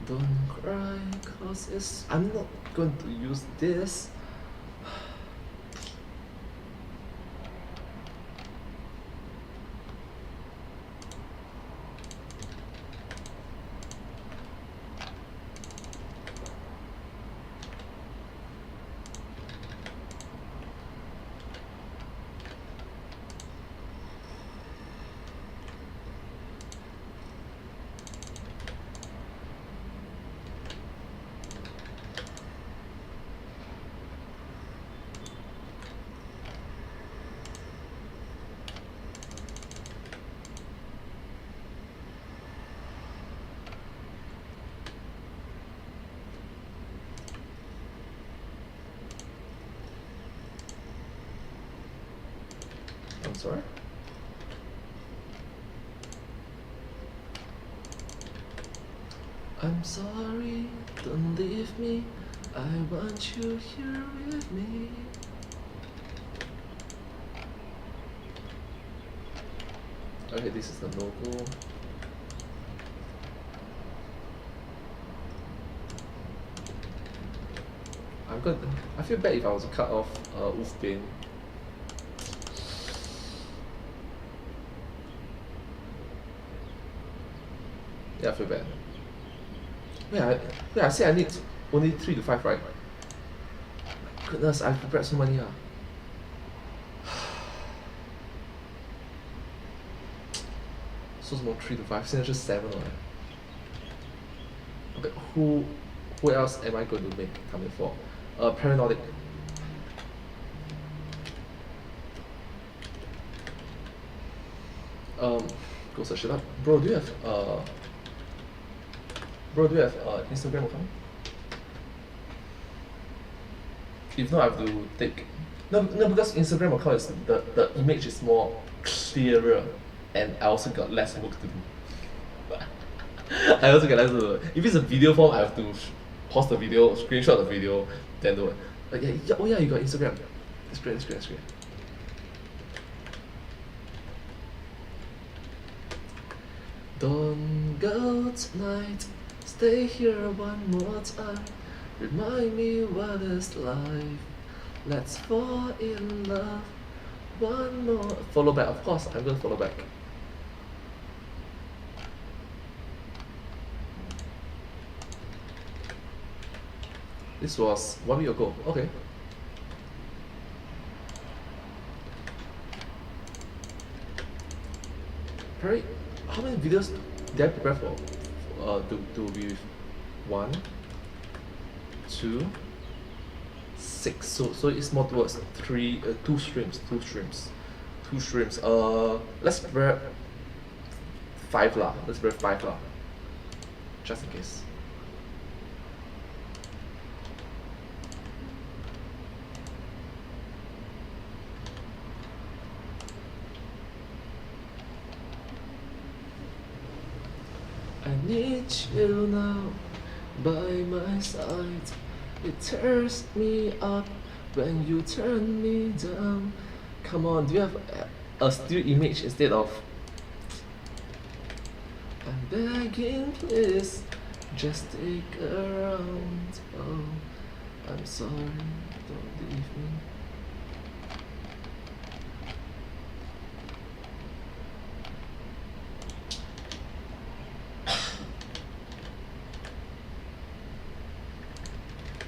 Don't cry, cause it's. I'm not going to use this. I'm sorry. I'm sorry, don't leave me. I want you here with me. Okay, this is the logo. I feel bad if I was to cut off Wolf Bane. Yeah, I feel bad. I say I need only 3 to 5, right? Goodness, I've prepared so many. So small 3 to 5, since just 7. Okay, who else am I going to make coming for? Paranoid. Go search it up. Bro, do you have Instagram account? If not, I have to take. No, because Instagram account is the image is more clearer, and I also got less work to do. I also get less work to do. If it's a video form, I have to pause the video, screenshot the video, then do it. Oh yeah, you got Instagram. It's great. Don't go tonight, stay here one more time. Remind me what is life. Let's fall in love. One more. Follow back, of course, I'm gonna follow back. This was 1 week ago. Okay. Right. How many videos did I prepare for? To be with 1, 2, 6. So it's more towards 2 streams. Let's prepare 5 lah. Just in case. I need you now by my side. It tears me up when you turn me down. Come on, do you have a still image instead of? I'm begging, please, just stick around. Oh, I'm sorry, don't leave me.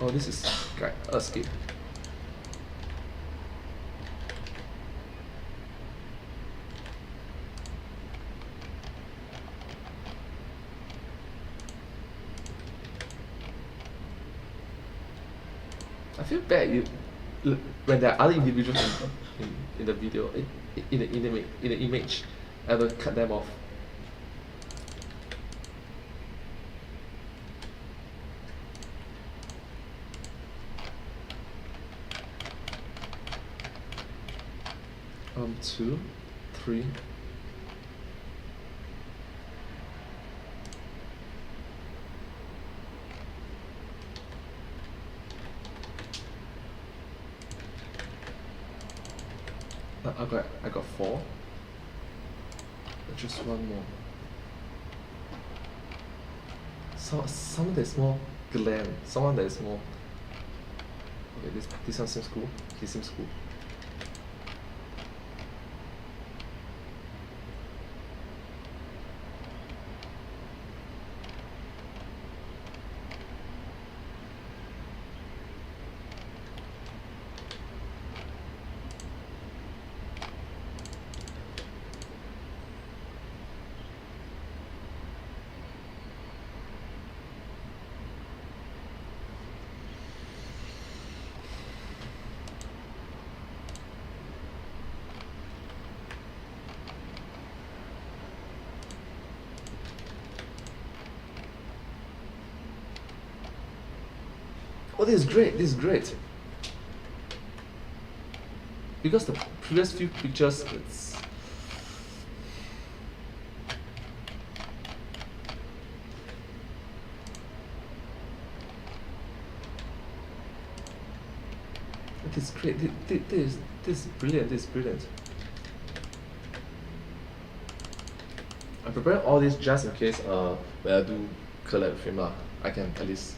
Oh, this is right. Skip. I feel bad when there are other individuals in the video, in the image, I will cut them off. 2, 3. I got 4. Just one more. Someone that is more glam. Someone that is more. Okay, this one seems cool. This seems cool. Oh, this is great. This is great. Because the previous few pictures, it's this is great. This is brilliant. This is brilliant. I'm preparing all this just in case when I do collab with him I can at least.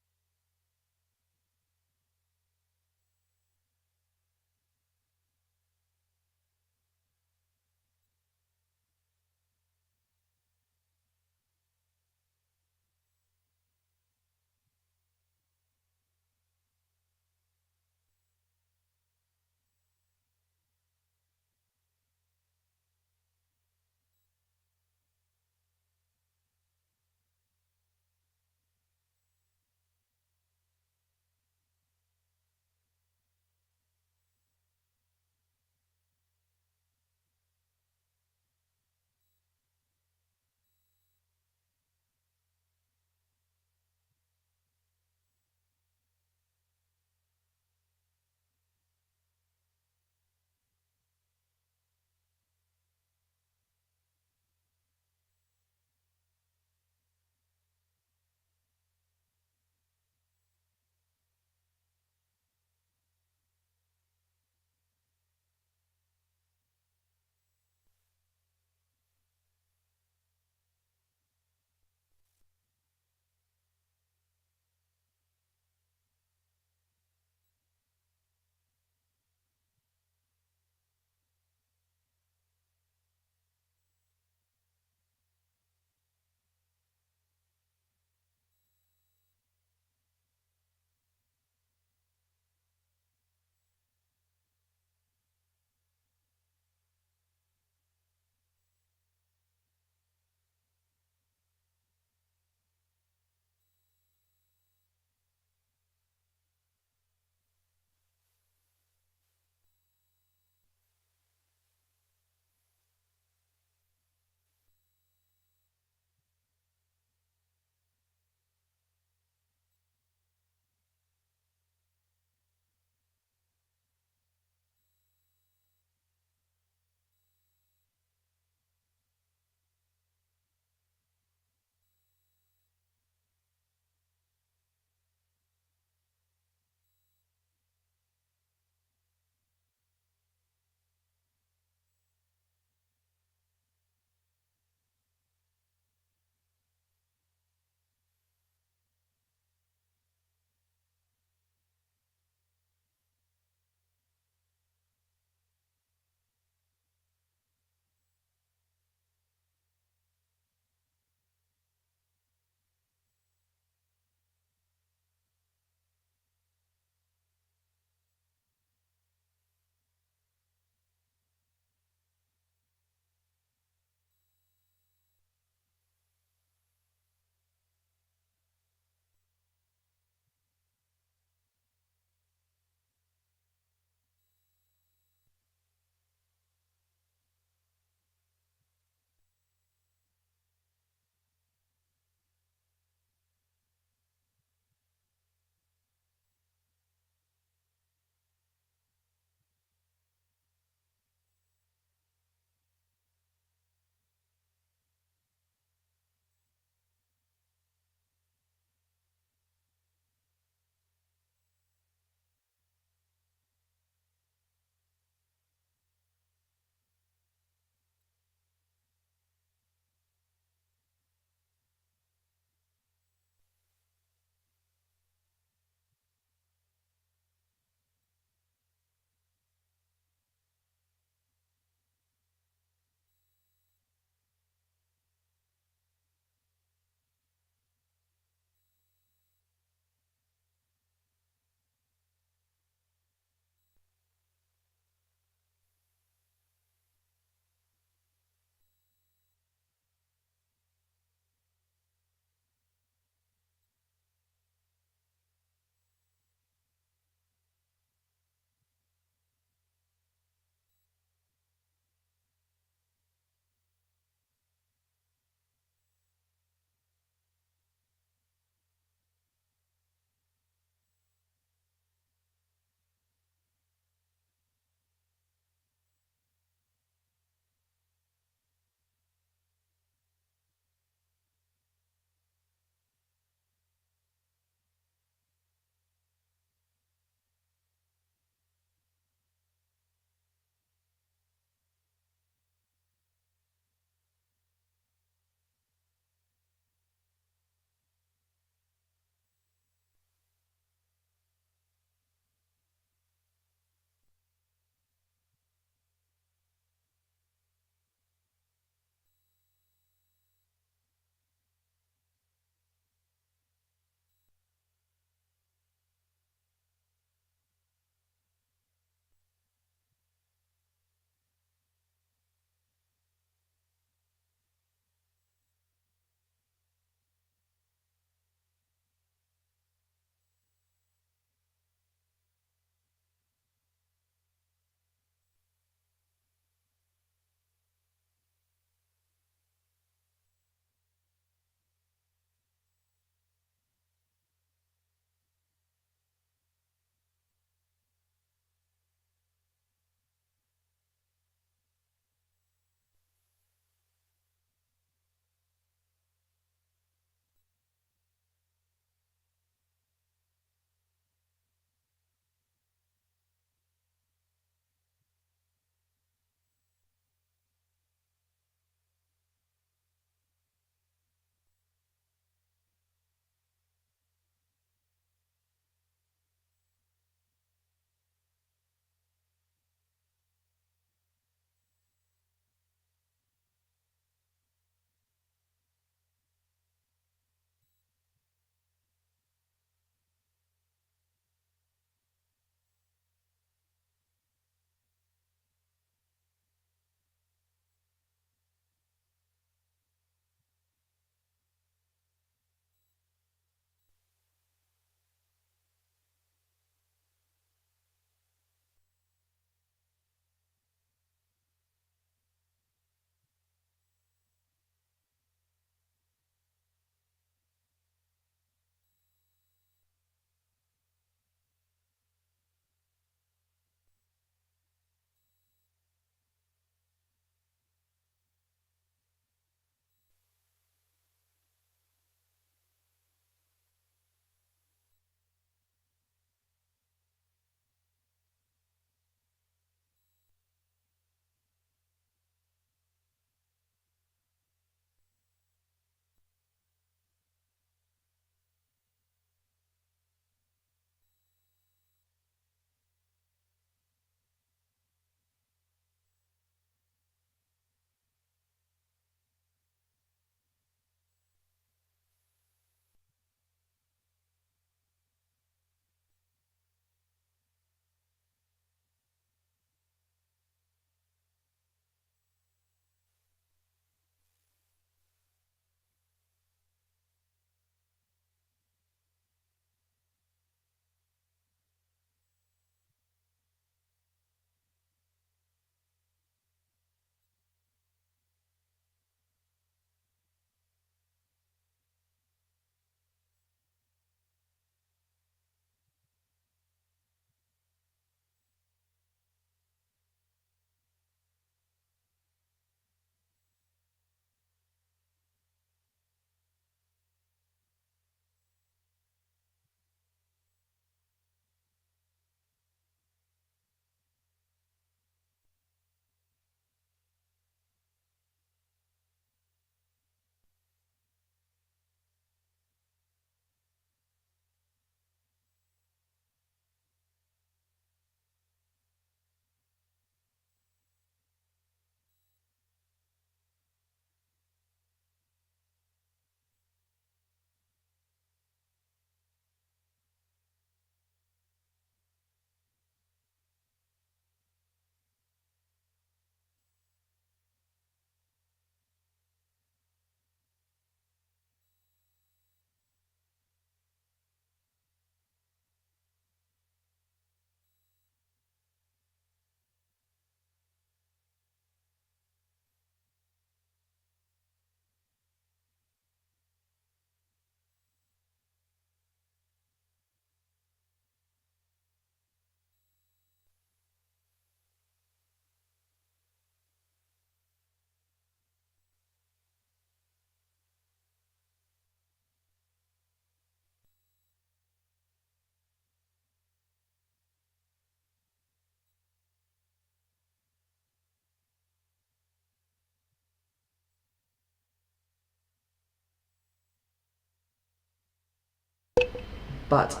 but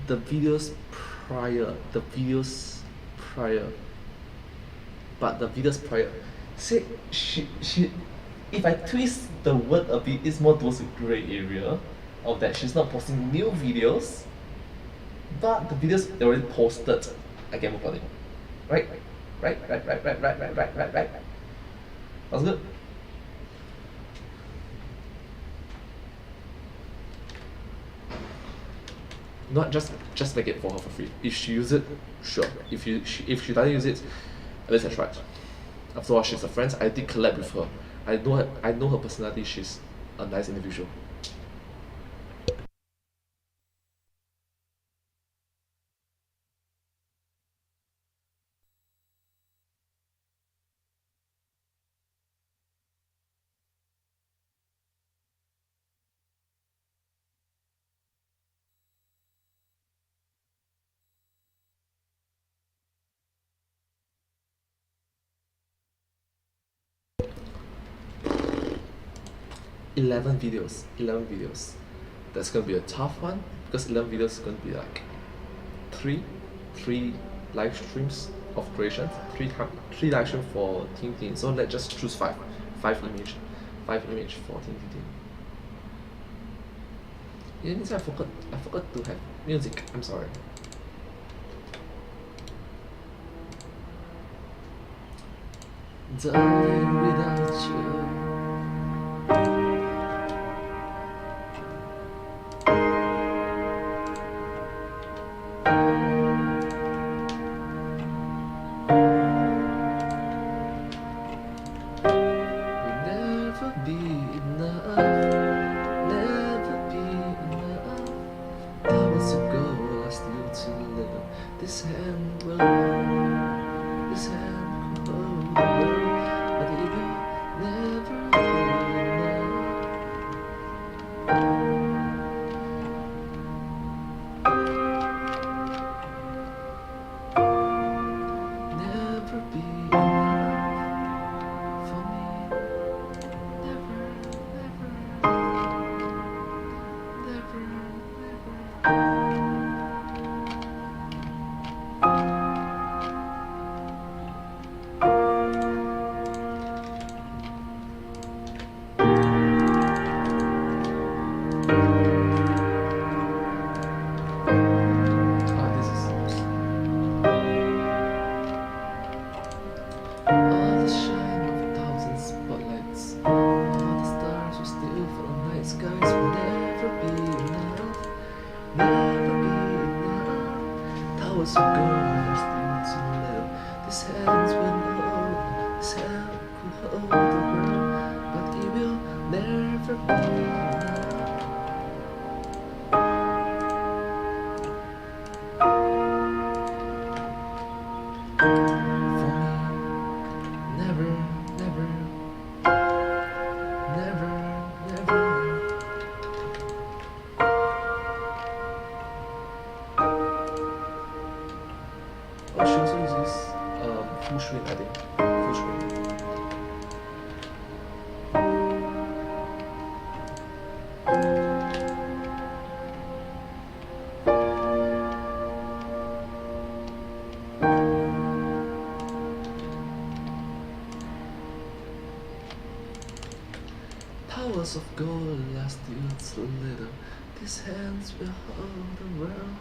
the videos prior, but the videos prior, say she, if I twist the word a bit, it's more towards the grey area of that she's not posting new videos, but the videos they already posted, I can move on it. Right? Right. That's good. Not just make it for her for free. If she use it, sure. If she doesn't use it, at least I tried. After all, she's a friend. I did collab with her. I know her personality. She's a nice individual. Eleven videos. That's gonna be a tough one because 11 videos is gonna be like three live streams of creation, three live streams for Ting. So let's just choose five image for Ting. Yeah, means I forgot to have music. I'm sorry. Darling, without you. Powers of gold last you so little. These hands will hold the world.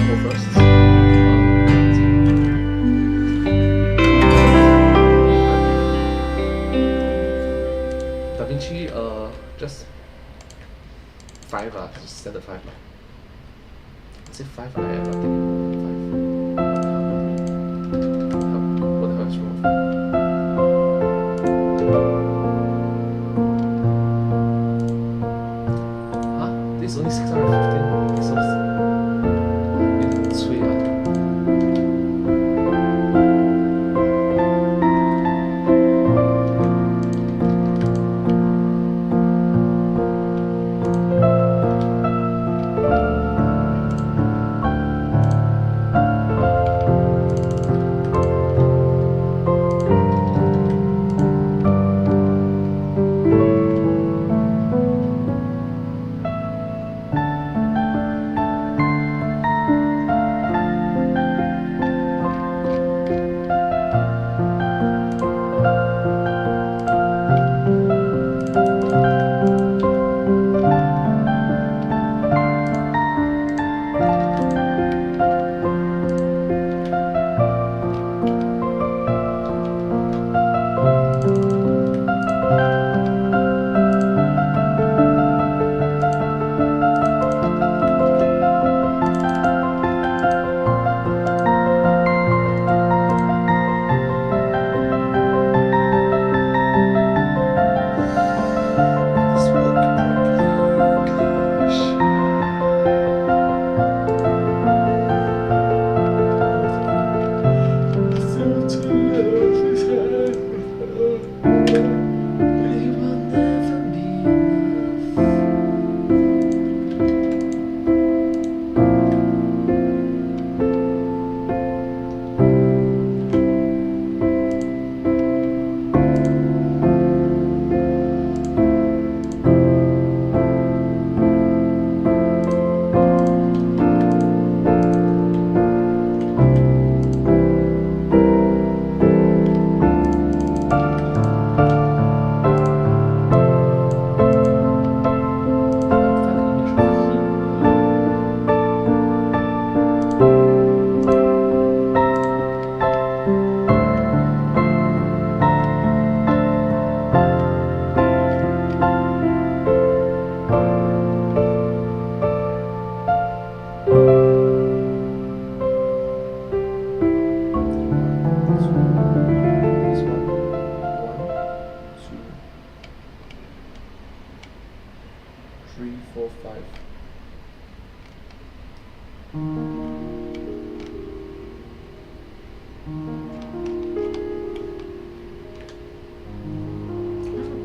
go first. Da Vinci, just 5 just standard 5 Is it 5? I think 5. What the hell is wrong? Huh? This is only 615 pixels. It's sweet.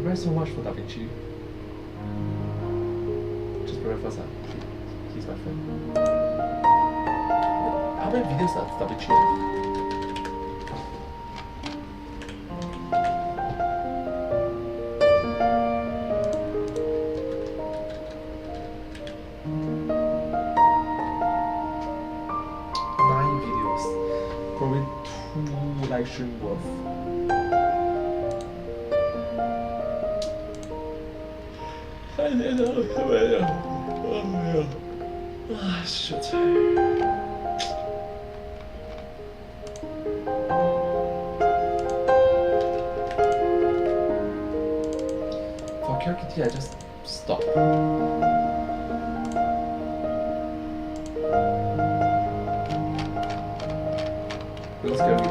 Thanks so much for Da Vinci. Just prepare first. He's my friend. How many videos does Da Vinci have? Probably 2 live stream worth. Ah, shit. For character, I just stop. Because really,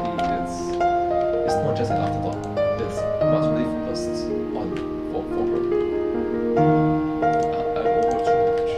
it's not just an afterthought. It's what's really focused on for growth. I over too much.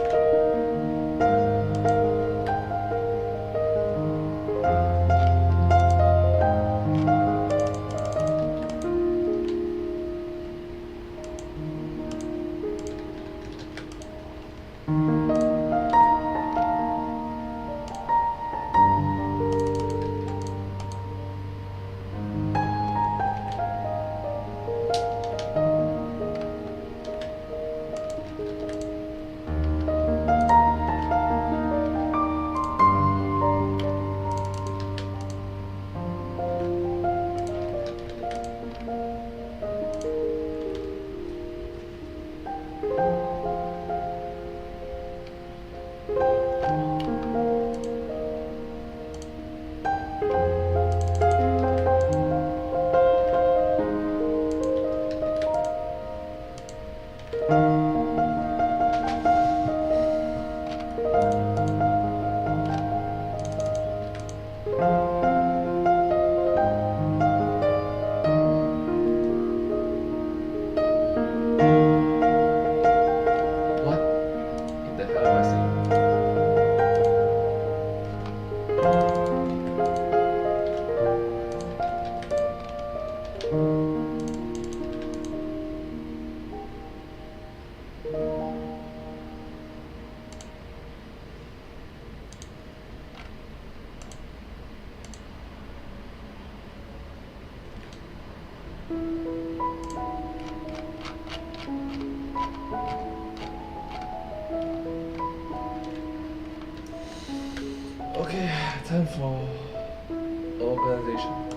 Okay, time for organization.